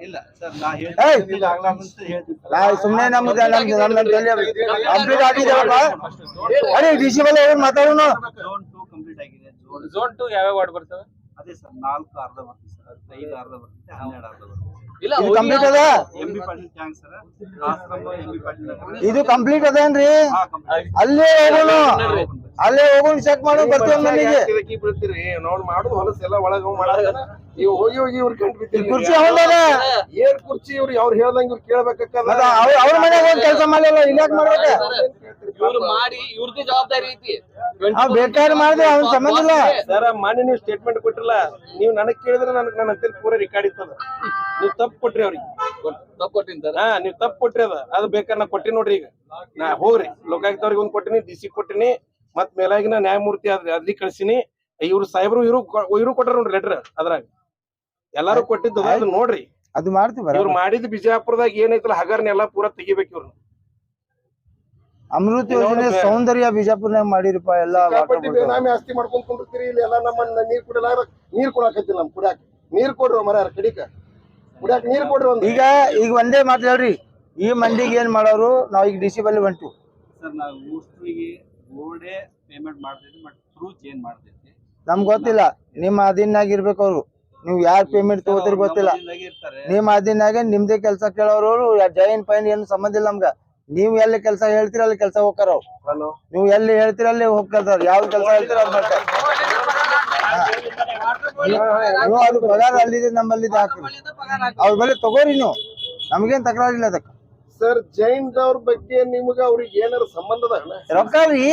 S2: ಇಲ್ಲ ಸರ್ ನಾ ಹೇಳ್ತೀನಿ
S5: ಸುಮ್ನೆ ನಮ್ದು ಕಂಪ್ಲೀಟ್ ಆಗಿದ್ದೇವಪ್ಪ. ಅರೆ DC ಮೇಲೆ ಮಾತಾಡೋನು.
S2: ಝೋನ್ 2 ಕಂಪ್ಲೀಟ್ ಆಗಿದೆ.
S3: ಝೋನ್ 2 ಯಾವ ವಾರ್ಡ್ ಬರ್ತವೆ?
S2: ಅದೇ ಸರ್ 4 ಅರ್ಧ ಬರ್ತದೆ ಸರ್, 5 ಅರ್ಧ ಬರ್ತದೆ, 12 ಅರ್ಧ ಬರ್ತದೆ.
S4: ಇಲ್ಲ
S5: ಇದು ಕಂಪ್ಲೀಟ್ ಅದ,
S2: MB ಪಾಟೀಲ್ ಟ್ಯಾಂಕ್ ಸರ್, ಆಶ್ರಮ MB ಪಾಟೀಲ್
S5: ಇದು ಕಂಪ್ಲೀಟ್ ಅದೇನ್ರಿ? ಅಲ್ಲೇ ಹೋಗೋನು ಚೆಕ್ ಮಾಡೋ ಬರ್ತೀವಿ ಮನೆಗೆ.
S7: ಬೀಳ್ತೀರಿ ನೋಡಿ ಮಾಡುದು ಹೊಲಸೆಲ್ಲ ಒಳಗ ಇವ್ ಹೋಗಿ ಹೋಗಿ ಇವ್ರ ಕಂಡು ಬಿದ್ದಿರಿ
S5: ಕುರ್ಚಿ ಅವನದ
S7: ಏನ್ ಕುರ್ಚಿ ಇವ್ರು ಅವ್ರು ಹೇಳ್ದಂಗ ಇವ್ರು ಕೇಳ್ಬೇಕಾಗ್ತದ
S5: ಮತ್ತ ಅವ್ರ ಮನೆಗೆ ಒಂದ್ ಕೆಲಸ ಮಾಡಲಿಲ್ಲ ಇಲ್ಲಾಕ್ ಮಾಡ್ಬೇಕ
S4: ಇವ್ರು ಮಾಡಿ ಇವ್ರದ್ದು ಜವಾಬ್ದಾರಿ ಐತಿ
S5: ಅವ್ ಬೇಕಾದ್ರೆ ಮಾಡಿದ್ರೆ ಅವ್ನ ಸಂಬಂಧ ಇಲ್ಲ
S7: ಸರ ಮಾನ್ಯ ನೀವು ಸ್ಟೇಟ್ಮೆಂಟ್ ಕೊಟ್ಟಿಲ್ಲ ನೀವು ನನಗ್ ಕೇಳಿದ್ರೆ ನನ್ನ ಹತ್ತಿರ ಪೂರ ರೆಕಾರ್ಡ್ ಇರ್ತದ ನೀವು ತಪ್ಪು ಕೊಟ್ರಿ ಅವ್ರಿಗೆ
S4: ತಪ್ಪು ಕೊಟ್ಟಿನಿ ಸರ್
S7: ನೀವ್ ತಪ್ಪು ಕೊಟ್ರಿ ಅದು ಬೇಕಾದ್ರೆ ನಾ ಕೊಟ್ಟಿನಿ ನೋಡ್ರಿ ಈಗ ನಾ ಹೋಗ್ರಿ ಲೋಕಾಯುಕ್ತವ್ರಿಗೆ ಒಂದ್ ಕೊಟ್ಟಿನಿ DC ಕೊಟ್ಟಿನಿ ಮತ್ ಮೇಲಾಗಿನ ನ್ಯಾಯಮೂರ್ತಿ ಅಲ್ಲಿ ಕಳ್ಸಿನಿ ಇವ್ರು ಸಾಹೇಬ್ರು ಇವ್ರು ಕೊಟ್ಟಾರ ನೋಡ್ರಿ ಲೆಟರ್ ಅದ್ರಾಗ ಎಲ್ಲಾರು ಕೊಟ್ಟಿದ್ದು ಅದು ನೋಡ್ರಿ
S5: ಅದು ಮಾಡ್ತೀವಿ
S7: ಇವ್ರು ಮಾಡಿದ ಬಿಜಾಪುರದಾಗ ಏನೈತಲ್ಲ ಹಗರ್ನೆಲ್ಲ ಪೂರ ತೆಗಿಬೇಕು ಇವ್ರು
S5: ಅಮೃತ ಯೋಜನೆ ಸೌಂದರ್ಯ ಬಿಜಾಪುರ್ನಾಗ ಮಾಡಿರಿಪ್ಪ ಎಲ್ಲ
S7: ಬೇನಾಮಿ ಆಸ್ತಿ ಮಾಡ್ಕೊಂಡ್ ಕುಂಡಿರ್ತೀರಿ ಇಲ್ಲಿ ಎಲ್ಲ ನಮ್ಮನ್ನ ನೀರ್ ಕುಡಿಲಾರ ನೀರ್ ಕೊಡಾಕೈತಿಲ್ಲ ನಮ್ ಕುಡಿಯಾಕ ನೀರ್ ಕೊಡ್ರಿ ಮರ ಕಡಿಕ ಕುಡಿಯಾಕ ನೀರ್ ಕೊಡ್ರಿ ಒಂದು
S5: ಈಗ ಒಂದೇ ಮಾತು ಹೇಳ್ರಿ ಈ ಮಂದಿಗೆ ಏನ್ ಮಾಡೋರು ನಾವ್ ಈಗ DC ಬಲ್ಲಿ ಹೊಂಟು
S6: ಸರ್ ನಾವು ಮೋಸ್ಟ್ಲಿಗೆ ಬೋರ್ಡೇ ಪೇಮೆಂಟ್ ಮಾಡ್ತೈತಿ ಬಟ್ ಥ್ರೂ ಚೇಂಜ್ ಮಾಡ್ತೈತಿ
S5: ನಮ್ಗೆ ಗೊತ್ತಿಲ್ಲ ನಿಮ್ಮ ಅಧೀನಾಗ ಇರ್ಬೇಕು ಅವ್ರು ನೀವು ಯಾರ್ ಪೇಮೆಂಟ್ ತಗೋತಿರ್ ಗೊತ್ತಿಲ್ಲ
S6: ಇರ್ತಾರೆ
S5: ನಿಮ್ಮ ಅಧೀನಾಗ ನಿಮ್ದೇ ಕೆಲಸ ಕೇಳೋರು ಜೈನ್ ಪೈನ್ ಏನು ಸಂಬಂಧ ಇಲ್ಲ ನಮ್ಗ ನೀವ್ ಎಲ್ಲಿ ಕೆಲಸ ಹೇಳ್ತೀರ ಅಲ್ಲಿ ಕೆಲಸ ಹೋಗ್ತಾರ ಅವ್ರು ನೀವು ಎಲ್ಲಿ ಹೇಳ್ತೀರ ಅಲ್ಲಿ ಹೋಗ್ತಾರ ಯಾವ ಕೆಲಸ ಹೇಳ್ತೀರ ಅದ್ ಮಾಡ್ತಾರ ನೀವು ಅದು ಪಗಾರ ಅಲ್ಲಿದೆ ನಮ್ಮಲ್ಲಿದೆ ಹಾಕ್ರಿ ಅವ್ರ ಬಳಿ ತಗೋರಿ ನೀವು ನಮ್ಗೇನ್ ತಕರಾರಿಲ್ಲ ಅದಕ್ಕೆ
S7: ಸರ್ ಜೈನ್ ದವ್ರ ಬಗ್ಗೆ ನಿಮ್ಗ ಅವ್ರಿಗೆ ಏನಾರ ಸಂಬಂಧ ಅದ
S5: ರೊಕ್ಕ ರೀ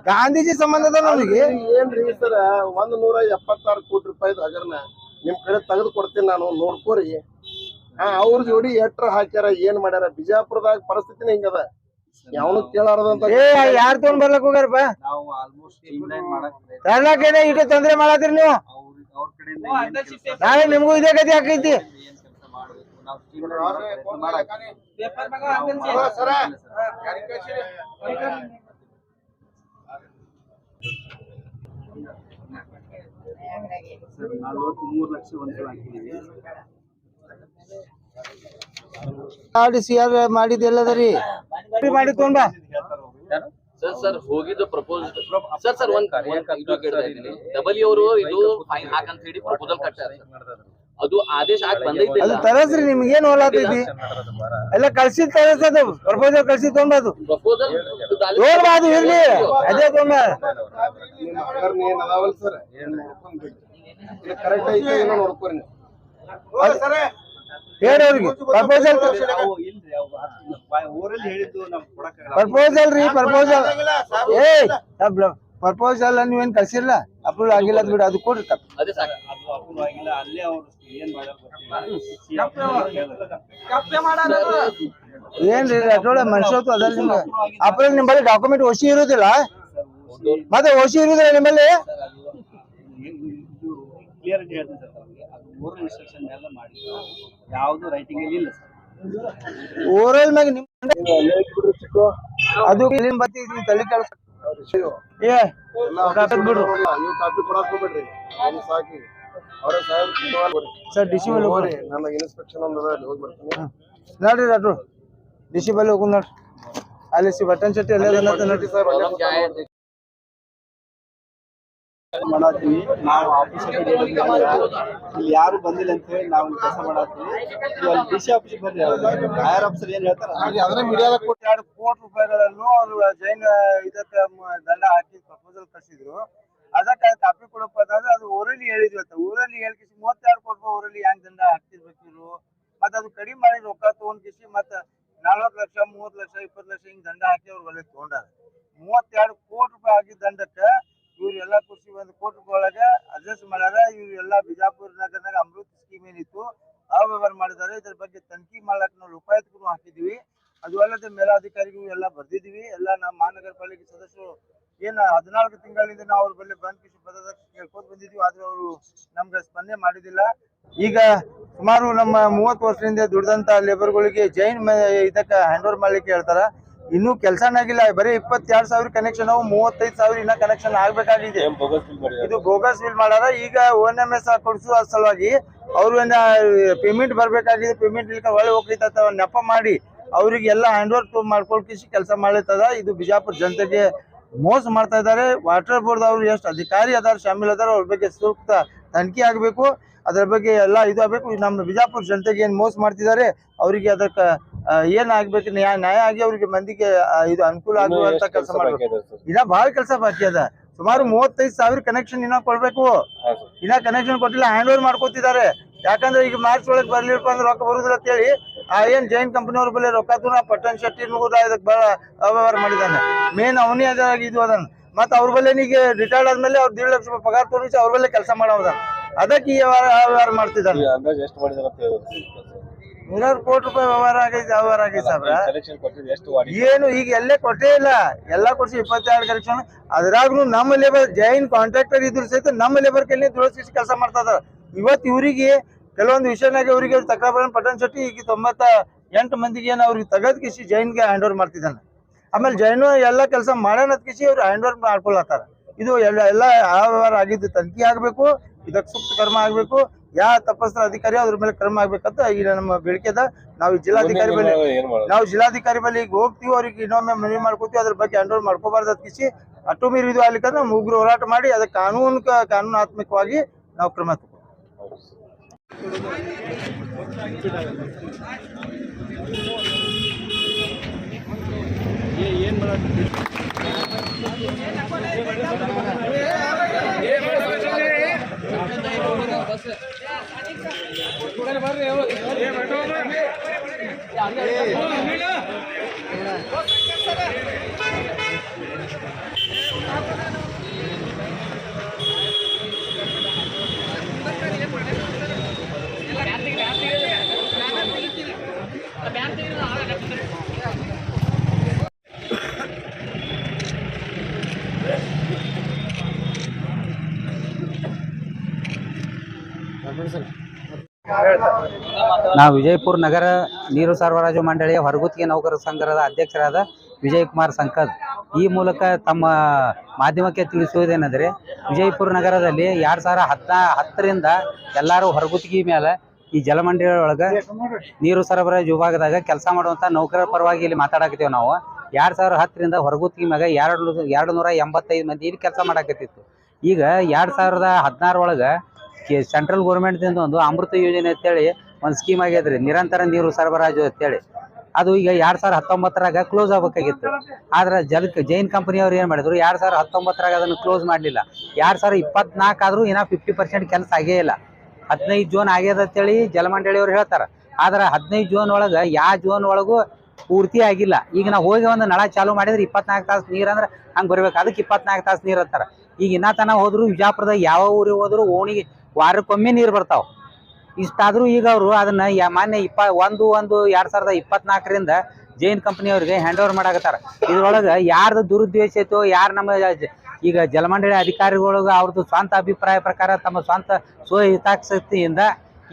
S5: ಗಾಂಧೀಜಿ ಸಂಬಂಧ ಅದ ನಮಗೆ
S7: ಏನ್ರಿ ಸರ್ 176 ಕೋಟಿ ರೂಪಾಯಿ ಹಗರ್ನ ನಿಮ್ ಕಡೆ ತೆಗೆದು ಕೊಡ್ತೀನಿ ನಾನು ನೋಡ್ಕೋರಿ ಅವ್ರ ಜೋಡಿ ಎಟ್ರ ಹಾಕ್ಯಾರ ಏನ್ ಮಾಡ್ಯಾರ ಬಿಜಾಪುರದಾಗ ಪರಿಸ್ಥಿತಿನ ಹಿಂಗದ ಯಾವನು ಕೇಳಾರದಂತ
S5: ಯಾರ್ ತಗೊಂಡ್ ಬರ್ಲಕ್ ಹೋಗ್ಯಾರಪ್ಪ
S6: ನಾವು ಆಲ್ಮೋಸ್ಟ್ ಸ್ಟ್ರೀಮ್ಲೈನ್ ಮಾಡಕ್
S5: ಕರ್ನಾಟಕನೇ ಇಟ್ಟು ತೊಂದ್ರೆ ಮಾಡತ್ರಿ ನೀವು
S6: ಅವ್ರ ಕಡೆಯಿಂದ
S5: ನಾಳೆ ನಿಮ್ಗೂ ಇದೇ ಗತಿ ಹಾಕೈತಿ
S6: ಏನ್ ಕೆಲಸ ಮಾಡ್ಬೇಕು ನಾವು ಸರ್ ನಾವು 3 ಲಕ್ಷ ಒಂದು ಹಾಕಿದೀವಿ
S5: CR ಮಾಡಿದ ಎಲ್ಲದರಿ ಮಾಡಿ ತಗೊಂಡ
S4: ಸರ್ ಹೋಗಿದ್ದು ಪ್ರಪೋಸ್ ಸರ್ ಒಂದ್ ಇದು ಕೇಳ್ತಾ ಇದ್ದೀನಿ ಡಬಲ್ ಅವರು ಇದು ಫೈನ್ ಹಾಕಂತ ಹೇಳಿ ಪ್ರಪೋಸಲ್ ಕಟ್ಟಾರ ಅದು ಆದೇಶ ಆಗಿ ಬಂದೈತಿ
S5: ಅದು ತರಸ್ರಿ ನಿಮ್ಗೆ ಏನ್ ಹೋಲಾತೈತಿ ಎಲ್ಲ ಕಳ್ಸಿದ್ ತರಸದು ಪ್ರಪೋಸಲ್ ಕಳ್ಸಿ ತಗೊಂಡದು
S4: ಪ್ರಪೋಸಲ್
S5: ನೋಡ್ಬಾರ್ದು ಇರ್ಲಿ ಅದೇ ತಗೊಂಡ
S7: ಏನ್ ಅದಾವಲ್ ಸರ್ ಕರೆಕ್ಟ್ ಐತಿ ಏನೋ ನೋಡ್ಕೋರಿ
S5: ಹೇಳೋರಿಗೆ ಪ್ರಪೋಸಲ್
S6: ಊರಲ್ಲಿ ಹೇಳಿದ್ದು ನಮ್ಗೆ ಕೊಡಕ್ಕಾಗಲ್ಲ
S5: ಪ್ರಪೋಸಲ್ ರೀ ಪ್ರಪೋಸಲ್ ಪ್ರಪೋಸಲ್ ನೀವೇನ್ ಕಳ್ಸಿರ್ಲ ಅಪ್ರೂವ್ ಆಗಿಲ್ಲ ಬಿಡು ಅದು ಕೊಡ್ರಿ ತಪ್ಪ
S4: ಅದೇ ಸಾಕು
S6: ಅದು ಅಪ್ರೂವ್ ಆಗಿಲ್ಲ ಅಲ್ಲೇ ಅವ್ರು ಏನ್ ಮಾಡ್ಯಾರ
S5: ಏನ್ರಿ ಅದ್ರೊಳ ಮನುಷ್ಯತ್ವ ಅದಲ್ಲ ನಿಮ್ಗೆ ಅಪ್ರೂವ್ ನಿಮ್ಮಲ್ಲಿ ಡಾಕ್ಯುಮೆಂಟ್ ಓಸಿ ಇರುದಿಲ್ಲ ಮತ್ತೆ ಓಸಿ ಇರುದಿಲ್ಲ ನಿಮ್ಮಲ್ಲಿ
S6: ಕ್ಲಿಯರಿಟಿ ಹೇಳ್ತೀನಿ ಸರ್ ಅವ್ರಿಗೆ ಅದು ಓರಲ್ ಇನ್ಸ್ಟ್ರಕ್ಷನ್ ಮೇಲೆ ಮಾಡಿ ಯಾವುದು ರೈಟಿಂಗ್ ಅಲ್ಲಿ ಇಲ್ಲ ಸರ್
S5: ಓರಲ್ ಮ್ಯಾಗ ನಿಮ್ ಅದು ನಿಮ್ ಬತ್ತಿ ತಲೆ ಕೆಲಸ ಏ ಬಿಡ್ರು
S7: ನೀವು ಕಾಪಿ ಕೊಡಕ್ ಹೋಗ್ಬೇಡ್ರಿ ಸಾಕಿ ಅವ್ರ ಸಾಹೇಬ್
S5: ಸರ್ DC ಬಲ್ಲಿ ಹೋಗ್ರಿ
S7: ನನ್ನ ಇನ್ಸ್ಪೆಕ್ಷನ್ ಒಂದ್ ಅಲ್ಲಿ ಹೋಗಿ ಬರ್ತೀನಿ
S5: ನೋಡ್ರಿ ಅಡ್ರು DC ಬಲ್ಲಿ ಹೋಗುನ್ ನೋಡ್ರಿ ಅಲ್ಲಿ ಬಟನ್ ಚಟ್ಟಿ ಎಲ್ಲ ನೋಡ್ರಿ
S6: ಮಾಡತ್ತೀವಿ ನಾವು ಆಫೀಸಿಗೆ ಇಲ್ಲಿ ಯಾರು ಬಂದಿಲ್ಲ ಅಂತ ಹೇಳಿ ನಾವು ಕೆಲಸ ಮಾಡತ್ತೀವಿ ಅಲ್ಲಿ DC ಆಫೀಸಿಗೆ ಬರ್ರಿ ಹೈಯರ್ ಆಫೀಸರ್ ಏನ್ ಹೇಳ್ತಾರ
S7: ಅದನ್ನ ಮೀಡಿಯಾದಾಗ
S5: 2 ಕೋಟಿ ರೂಪಾಯಿಗಳನ್ನು ಅವರು ಜೈನ್ ಇದಕ್ಕೆ ದಂಡ ಹಾಕಿ ಪ್ರಪೋಸಲ್ ಕಳಿಸಿದ್ರು ಅದಕ್ಕೆ ಕಾಪಿ ಕೊಡಪ್ಪ ಅಂತಂದ್ರೆ ಅದು ಊರಲ್ಲಿ ಹೇಳಿದ್ವಿ ಅಂತ ಊರಲ್ಲಿ ಹೇಳಿ 32 ಕೋಟಿ ರೂಪಾಯಿ ಊರಲ್ಲಿ ಹೆಂಗ್ ದಂಡ ಹಾಕ್ತಿರ್ಬೇಕು ಇವ್ರು ಮತ್ತೆ ಅದು ಕಡಿಮೆ ಮಾಡಿ ರೊಕ್ಕ ತಗೊಂಡ್ ಕಿಸಿ ಮತ್ತೆ 40 ಲಕ್ಷ 30 ಲಕ್ಷ 20 ಲಕ್ಷ ಹಿಂಗ್ ದಂಡ ಹಾಕಿ ಅವ್ರು ಒಳ್ಳೆ ತಗೊಂಡಾರ 32 ಕೋಟಿ ರೂಪಾಯಿ ಆಗಿದ್ದ ದಂಡಕ್ಕೆ ಇವ್ರು ಎಲ್ಲಾ ಖುಷಿ 1 ಕೋಟಿ ರೂಪಾಯಿ ಒಳಗೆ ಅಡ್ಜಸ್ಟ್ ಮಾಡ್ಯಾರ ಇವ್ರು ಎಲ್ಲಾ ಬಿಜಾಪುರ ನಗರನಾಗ ಅಮೃತ ಸ್ಕೀಮ್ ಏನಿತ್ತು ಅವ್ಯವಹಾರ ಮಾಡಿದ್ದಾರೆ ಇದ್ರ ಬಗ್ಗೆ ತನಿಖೆ ಮಾಡ್ಲಕ್ ನಾವು ಲೋಕಾಯುಕ್ತರು ಹಾಕಿದ್ವಿ ಅದು ಅಲ್ಲದೆ ಮೇಲಾಧಿಕಾರಿಗಳು ಎಲ್ಲ ಬರ್ದಿದ್ವಿ ಎಲ್ಲ ನಮ್ಮ ಮಹಾನಗರ ಪಾಲಿಕೆ ಸದಸ್ಯರು ಏನ 14 ತಿಂಗಳಿಂದ ನಾವು ಅವ್ರ ಬಳಿ ಬಂದ್ ಕಿಶಿ ಪದದ ಕೇಳ್ಕೊಂಡ್ ಬಂದಿದ್ವಿ ಆದ್ರೆ ಅವರು ನಮ್ಗೆ ಸ್ಪಂದನೆ ಮಾಡಿದಿಲ್ಲ ಈಗ ಸುಮಾರು ನಮ್ಮ 30 ವರ್ಷದಿಂದ ದುಡ್ದಂತ ಲೇಬರ್ಗಳಿಗೆ ಜೈನ್ ಇದಕ್ಕೆ ಹ್ಯಾಂಡ್ ಓವರ್ ಮಾಡ್ಲಿಕ್ಕೆ ಹೇಳ್ತಾರ ಇನ್ನೂ ಕೆಲಸನೇ ಆಗಿಲ್ಲ ಬರೀ 22,000 ಕನೆಕ್ಷನ್ ಅವು 35,000 ಇನ್ನ ಕನೆಕ್ಷನ್ ಆಗ್ಬೇಕಾಗಿದೆ ಇದು ಬೋಗಸ್ ಬಿಲ್ ಮಾಡಾರ ಈಗ ONMS ಕೊಡಿಸುವ ಸಲುವಾಗಿ ಅವ್ರು ಏನ ಪೇಮೆಂಟ್ ಬರ್ಬೇಕಾಗಿದೆ ಪೇಮೆಂಟ್ ಇಲ್ಕ ಒಳ್ಳೆ ಹೋಗ್ಲಿತ್ತ ನೆಪ ಮಾಡಿ ಅವ್ರಿಗೆ ಎಲ್ಲ ಹ್ಯಾಂಡ್ ಓವರ್ ಮಾಡ್ಕೊಳ್ಕಿಸಿ ಕೆಲಸ ಮಾಡ್ಲಿತ್ತದ ಇದು ಬಿಜಾಪುರ ಜನತೆಗೆ ಮೋಸ ಮಾಡ್ತಾ ಇದ್ದಾರೆ ವಾಟರ್ ಬೋರ್ಡ್ ಅವ್ರು ಎಷ್ಟು ಅಧಿಕಾರಿ ಅದಾರ ಶಾಮಿಲ್ ಅದಾರ ಅವ್ರ ಬಗ್ಗೆ ಸೂಕ್ತ ತನಿಖೆ ಆಗ್ಬೇಕು ಅದ್ರ ಬಗ್ಗೆ ಎಲ್ಲ ಇದು ಆಗ್ಬೇಕು ನಮ್ಮ ಬಿಜಾಪುರ ಜನತೆಗೆ ಏನ್ ಮೋಸ ಮಾಡ್ತಿದ್ದಾರೆ ಅವರಿಗೆ ಅದಕ್ಕೆ ಏನ್ ಆಗ್ಬೇಕು ನ್ಯಾಯ ಆಗಿ ಅವ್ರಿಗೆ ಮಂದಿಗೆ ಇದು ಅನುಕೂಲ ಆಗುವಂತ ಕೆಲಸ ಮಾಡ್ಬೇಕು ಇನ್ನ ಬಹಳ ಕೆಲಸ ಬಾಕಿ ಅದ ಸುಮಾರು 35,000 ಕನೆಕ್ಷನ್ ಇನ್ನ ಕೊಡ್ಬೇಕು. ಇನ್ನ ಕನೆಕ್ಷನ್ ಕೊಟ್ಟಿಲ್ಲ, ಹ್ಯಾಂಡ್ ಓವರ್ ಮಾಡ್ಕೊತಿದ್ದಾರೆ. ಯಾಕಂದ್ರೆ ಈಗ ಮಾರ್ಚ್ ಒಳಗೆ ಬರ್ಲಿಲ್ಪ ಅಂದ್ರೆ ರೊಕ್ಕ ಬರುದಿಲ್ಲ ಅಂತೇಳಿ ಏನ್ ಜೈನ್ ಕಂಪನಿಯವ್ರ ಬಳಿ ರೊಕ್ಕ ತಗೊಂಡು ಪಟ್ಟಣ್ ಶೆಟ್ಟಿ ಇದಕ್ಕೆ ಬಹಳ ಅವ್ಯವಹಾರ ಮಾಡಿದ್ದಾನೆ. ಮೇನ್ ಅವನೇ ಅದಾಗ ಇದು ಅದನ್ನ ಮತ್ತ ಅವ್ರ ಬಲ್ಲೆ ಈಗ ರಿಟೈರ್ಡ್ ಆದ್ಮೇಲೆ ಅವ್ರು 1.5 ಲಕ್ಷ ರೂಪಾಯಿ ಪಗಾರ ತೋರಿಸಿ ಅವ್ರ ಬಲ್ಲೆ ಕೆಲಸ ಮಾಡೋದ, ಅದಕ್ಕೆ ಈ ವ್ಯವಹಾರ ಮಾಡ್ತಿದ್ದಾನೆ. 100 ಕೋಟಿ ರೂಪಾಯಿ ವ್ಯವಹಾರ ಆಗೈತೆ ಸಾಬ್ರ. ಏನು ಈಗ ಎಲ್ಲೇ ಕೊಟ್ಟೇ ಇಲ್ಲ, ಎಲ್ಲಾ ಕೊಡ್ಸಿ 22 ಕಲೆಕ್ಷನ್. ಅದ್ರಾಗ್ನು ನಮ್ಮ ಲೇಬರ್ ಜೈನ್ ಕಾಂಟ್ರಾಕ್ಟರ್ ಇದ್ರು ಸಹಿತ ನಮ್ಮ ಲೇಬರ್ ಕೈಲಿ ದುಡಿಸಿ ಕೆಲಸ ಮಾಡ್ತಾ ಇದಾರೆ. ಇವತ್ತು ಇವರಿಗೆ ಕೆಲವೊಂದು ವಿಷಯನಾಗ ಇವರಿಗೆ ತಕ್ರಾಬರನ್ ಪಟ್ಟಣ್ ಶೆಟ್ಟಿ ಈಗ 98 ಮಂದಿಗೆ ಏನು ಅವ್ರಿಗೆ ತಗದ್ ಕಿಸಿ ಜೈನ್ಗೆ ಹ್ಯಾಂಡ್ ಓವರ್ ಮಾಡ್ತಿದ್ದಾನೆ. ಆಮೇಲೆ ಜೈನು ಎಲ್ಲ ಕೆಲಸ ಮಾಡೋಣ ಕಿಸಿ ಅವ್ರು ಹ್ಯಾಂಡ್ ಓವರ್ ಮಾಡ್ಕೊಳತ್ತಾರ. ಇದು ಎಲ್ಲ ವ್ಯವಹಾರ ಆಗಿದ್ದು ತನಿಖೆ ಆಗ್ಬೇಕು, ಇದಕ್ಕೆ ಸೂಕ್ತ ಕ್ರಮ ಆಗ್ಬೇಕು. ಯಾವ ತಪ್ಪಿಸ್ತಾರ ಅಧಿಕಾರಿ ಅದ್ರ ಮೇಲೆ ಕ್ರಮ ಆಗ್ಬೇಕಂತ ಈಗ ನಮ್ಮ ಬೇಡಿಕೆ ಅದ. ನಾವು ಜಿಲ್ಲಾಧಿಕಾರಿ ಬಳಿ ಈಗ ಹೋಗ್ತೀವಿ, ಅವ್ರಿಗೆ ಇನ್ನೊಮ್ಮೆ ಮನವಿ ಮಾಡ್ಕೋತೀವಿ, ಅದ್ರ ಬಗ್ಗೆ ಹ್ಯಾಂಡ್ ಓವರ್ ಮಾಡ್ಕೋಬಾರ್ದು ಅದ್ ಕಿಸಿ ಅಟ್ಟು ಮೀರಿ ಇದು ಆಗ್ಲಿಕ್ಕಂದ್ರೆ ಉಗ್ರ ಹೋರಾಟ ಮಾಡಿ ಅದಕ್ಕೆ ಕಾನೂನಾತ್ಮಕವಾಗಿ ನಾವು ಕ್ರಮ ತಗೋ.
S8: ನಾವು ವಿಜಯಪುರ ನಗರ ನೀರು ಸರಬರಾಜು ಮಂಡಳಿಯ ಹೊರಗುತ್ತಿಗೆ ನೌಕರರ ಸಂಘದ ಅಧ್ಯಕ್ಷರಾದ ವಿಜಯಕುಮಾರ್ ಸಂಕದ್ ಈ ಮೂಲಕ ತಮ್ಮ ಮಾಧ್ಯಮಕ್ಕೆ ತಿಳಿಸುವುದೇನೆಂದರೆ, ವಿಜಯಪುರ ನಗರದಲ್ಲಿ 2010ರಿಂದ ಎಲ್ಲರೂ ಹೊರಗುತ್ತಿಗೆ ಮೇಲೆ ಈ ಜಲಮಂಡಳಿಯೊಳಗೆ ನೀರು ಸರಬರಾಜು ವಿಭಾಗದಾಗ ಕೆಲಸ ಮಾಡುವಂಥ ನೌಕರರ ಪರವಾಗಿ ಇಲ್ಲಿ ಮಾತಾಡಕತ್ತೀವಿ. ನಾವು 2010ರಿಂದ ಹೊರಗುತ್ತಿಗೆ ಮ್ಯಾಗ 285 ಮಂದಿ ಇಲ್ಲಿ ಕೆಲಸ ಮಾಡಾಕತ್ತಿತ್ತು. ಈಗ 2016 ಒಳಗೆ ಸೆಂಟ್ರಲ್ ಗೌರ್ಮೆಂಟ್ದಿಂದ ಒಂದು ಅಮೃತ ಯೋಜನೆ ಅಂತೇಳಿ ಒಂದು ಸ್ಕೀಮ್ ಆಗ್ಯದ್ರಿ, ನಿರಂತರ ನೀರು ಸರಬರಾಜು ಅಂತೇಳಿ. ಅದು ಈಗ 2019ರಾಗ ಕ್ಲೋಸ್ ಆಗ್ಬೇಕಾಗಿತ್ತು. ಆದ್ರೆ ಜೈನ್ ಕಂಪನಿಯವ್ರು ಏನು ಮಾಡಿದ್ರು, 2019ರಾಗ ಅದನ್ನು ಕ್ಲೋಸ್ ಮಾಡಲಿಲ್ಲ. 2024 ಆದ್ರೂ ಇನ್ನೂ 50% ಕೆಲಸ ಆಗೇ ಇಲ್ಲ. 15 ಜೂನ್ ಆಗ್ಯದ ಅಂತೇಳಿ ಜಲಮಂಡಳಿಯವ್ರು ಹೇಳ್ತಾರೆ. ಆದ್ರೆ 15 ಜೂನ್ ಒಳಗೆ ಯಾವ ಜೂನ್ ಒಳಗೂ ಪೂರ್ತಿ ಆಗಿಲ್ಲ. ಈಗ ನಾವು ಹೋಗಿ ಒಂದು ನಳ ಚಾಲು ಮಾಡಿದ್ರೆ 24 ತಾಸು ನೀರು ಅಂದ್ರೆ ಹಂಗೆ ಬರ್ಬೇಕು, ಅದಕ್ಕೆ 24 ತಾಸು ನೀರು ಅಂತಾರೆ. ಈಗ ಇನ್ನೂ ತನ ಹೋದ್ರು ವಿಜಯಪುರದಾಗ ಯಾವ ಊರಿಗೆ ಹೋದ್ರು ಓಣಿಗೆ ವಾರಕ್ಕೊಮ್ಮೆ ನೀರು ಬರ್ತಾವೆ. ಇಷ್ಟಾದರೂ ಈಗ ಅವರು ಅದನ್ನ ಮಾನ್ಯ 1/1/2024ರಿಂದ ಜೈನ್ ಕಂಪನಿಯವ್ರಿಗೆ ಹ್ಯಾಂಡ್ ಓವರ್ ಮಾಡಾಕತ್ತಾರ. ಇದ್ರೊಳಗೆ ಯಾರ್ದು ದುರುದ್ದೇಶ ಐತೋ, ಯಾರು ನಮ್ಮ ಈಗ ಜಲಮಂಡಳಿ ಅಧಿಕಾರಿಗಳಿಗೆ ಅವ್ರದ್ದು ಸ್ವಂತ ಅಭಿಪ್ರಾಯ ಪ್ರಕಾರ ತಮ್ಮ ಸ್ವಂತ ಸ್ವಹಿತಾಸಕ್ತಿಯಿಂದ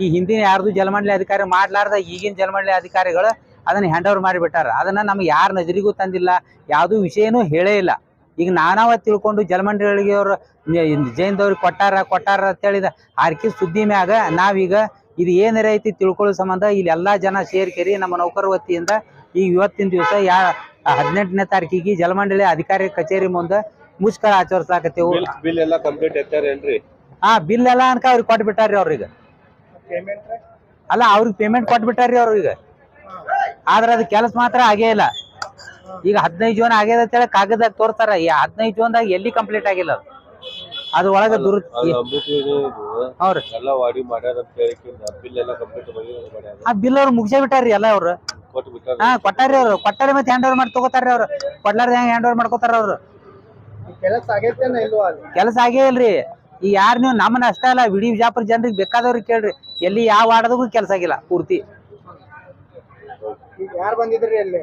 S8: ಈ ಹಿಂದಿನ ಯಾರ್ದು ಜಲಮಂಡಳಿ ಅಧಿಕಾರಿ ಮಾಡ್ಲಾರ್ದ ಈಗಿನ ಜಲಮಂಡಳಿ ಅಧಿಕಾರಿಗಳು ಅದನ್ನ ಹ್ಯಾಂಡ್ ಓವರ್ ಮಾಡಿಬಿಟ್ಟಾರ. ಅದನ್ನ ನಮ್ಗೆ ಯಾರ ನಜರಿಗೂ ತಂದಿಲ್ಲ, ಯಾವುದೂ ವಿಷಯನೂ ಹೇಳೇ ಇಲ್ಲ. ಈಗ ನಾನಾವ ತಿಳ್ಕೊಂಡು ಜಲಮಂಡಳಿಗೆ ಅವರು ಜೈನ್ದವ್ರಿಗೆ ಕೊಟ್ಟಾರ ಅಂತೇಳಿದ ಆರ್ಕಿ ಸುದ್ದಿ ಮ್ಯಾಗ ನಾವೀಗ ಇದು ಏನಾರ ಐತಿ ತಿಳ್ಕೊಳ್ಳೋ ಸಂಬಂಧ ಇಲ್ಲಿ ಎಲ್ಲಾ ಜನ ಸೇರ್ಕೇರಿ ನಮ್ಮ ನೌಕರ ವತಿಯಿಂದ ಈಗ ಇವತ್ತಿನ ದಿವಸ 18ನೇ ತಾರೀಕಿಗೆ ಜಲಮಂಡಳಿ ಅಧಿಕಾರಿ ಕಚೇರಿ ಮುಂದೆ ಮುಷ್ಕರ ಆಚರಿಸಾಕತ್ತೇವು.
S6: ಬಿಲ್ ಎಲ್ಲ ಕಂಪ್ಲೀಟ್ ಐತಾರೇನ್ರಿ?
S8: ಬಿಲ್ ಎಲ್ಲ ಅನ್ಕ ಅವ್ರಿಗೆ ಕೊಟ್ಬಿಟ್ಟಾರ್ರಿ. ಅವ್ರಿಗೆ ಅಲ್ಲ, ಅವ್ರಿಗೆ ಪೇಮೆಂಟ್ ಕೊಟ್ಬಿಟ್ಟಾರ್ರಿ ಅವ್ರಿಗೆ. ಆದ್ರೆ ಅದು ಕೆಲಸ ಮಾತ್ರ ಆಗೇ ಇಲ್ಲ. ಈಗ 15 ಜೂನ್ ಆಗ್ಯದ ಅಂತೇಳಿ ಕಾಗದಾಗ ತೋರ್ತಾರ, 15 ಜೂನ್ದಾಗ ಎಲ್ಲಿ ಕಂಪ್ಲೀಟ್ ಆಗಿಲ್ಲ. ಅದು ಒಳಗೆ ಆ ಬಿಲ್ ಅವ್ರು ಮುಗಿಸೇ ಬಿಟ್ಟಾರ್ರಿ ಎಲ್ಲ. ಅವ್ರು ಕೊಟ್ಟಾರ್ರಿ, ಅವ್ರು ಕೊಟ್ಟಾರೆ ಮತ್ತೆ ಹ್ಯಾಂಡ್ ಓವರ್ ಮಾಡಿ ತಗೋತಾರ್ರಿ. ಅವ್ರು ಕೊಡ್ಲಾರ್ದ ಹೆಂಗ್ ಹ್ಯಾಂಡ್ ಓವರ್ ಮಾಡ್ಕೋತಾರ ಅವ್ರು? ಕೆಲಸ ಆಗೇ ಇಲ್ರಿ. ಈ ಯಾರು ನೀವು ನಮ್ಮನ್ನ ಅಷ್ಟೇ ಅಲ್ಲ, ಇಡೀ ವಿಜಯಪುರ ಜನರಿಗೆ ಬೇಕಾದವ್ರಿಗೆ ಕೇಳ್ರಿ, ಎಲ್ಲಿ ಯಾವ ವಾರ್ಡ್ದಾಗೂ ಕೆಲಸ ಆಗಿಲ್ಲ ಪೂರ್ತಿ.
S1: ಯಾರು ಬಂದಿದ್ರಿ ಅಲ್ಲಿ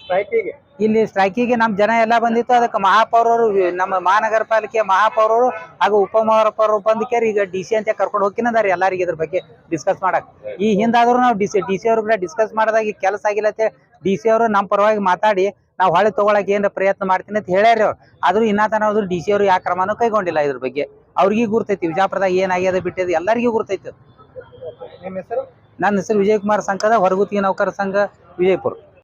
S1: ಸ್ಟ್ರೈಕಿಗೆ?
S8: ಇಲ್ಲಿ ಸ್ಟ್ರೈಕಿಗೆ ನಮ್ಮ ಜನ ಎಲ್ಲ ಬಂದಿತ್ತು. ಅದಕ್ಕೆ ಮಹಾಪೌರರು, ನಮ್ಮ ಮಹಾನಗರ ಪಾಲಿಕೆ ಮಹಾಪೌರರು ಹಾಗೂ ಉಪಮಹಾಪೌರರು ಬಂದಿಕೇರಿ ಈಗ DC ಅಂತ ಕರ್ಕೊಂಡು ಹೋಗಿನದಾರಿ ಎಲ್ಲರಿಗೆ ಇದ್ರ ಬಗ್ಗೆ ಡಿಸ್ಕಸ್ ಮಾಡಕ್. ಈ ಹಿಂದಾದ್ರು ನಾವು DC ಅವ್ರ ಕೂಡ ಡಿಸ್ಕಸ್ ಮಾಡಿದಾಗ ಕೆಲಸ ಆಗಿಲ್ಲ ಅಂತ DC ಅವರು ನಮ್ಮ ಪರವಾಗಿ ಮಾತಾಡಿ ನಾವು ಹೊಳೆ ತಗೊಳಕ್ ಏನ್ ಪ್ರಯತ್ನ ಮಾಡ್ತೀನಿ ಅಂತ ಹೇಳ್ಯಾರಿ ಅವ್ರು. ಆದ್ರೂ ಇನ್ನ ತನ ಹೋದ್ರು DC ಅವರು ಯಾವ ಕ್ರಮನೂ ಕೈಗೊಂಡಿಲ್ಲ ಇದ್ರ ಬಗ್ಗೆ. ಅವ್ರಿಗೂ ಗುರ್ತೈತಿ ವಿಜಯಪುರದಾಗ ಏನಾಗ್ಯದ ಬಿಟ್ಟಿದೆ ಎಲ್ಲರಿಗೂ ಗುರ್ತೈತಿ.
S1: ನಿಮ್ಮ ಹೆಸರು?
S8: ನನ್ನ ಹೆಸರು ವಿಜಯಕುಮಾರ್ ಸಂಕದ, ಹೊರಗುತ್ತಿಗೆ ನೌಕರ ಸಂಘ, ವಿಜಯಪುರ.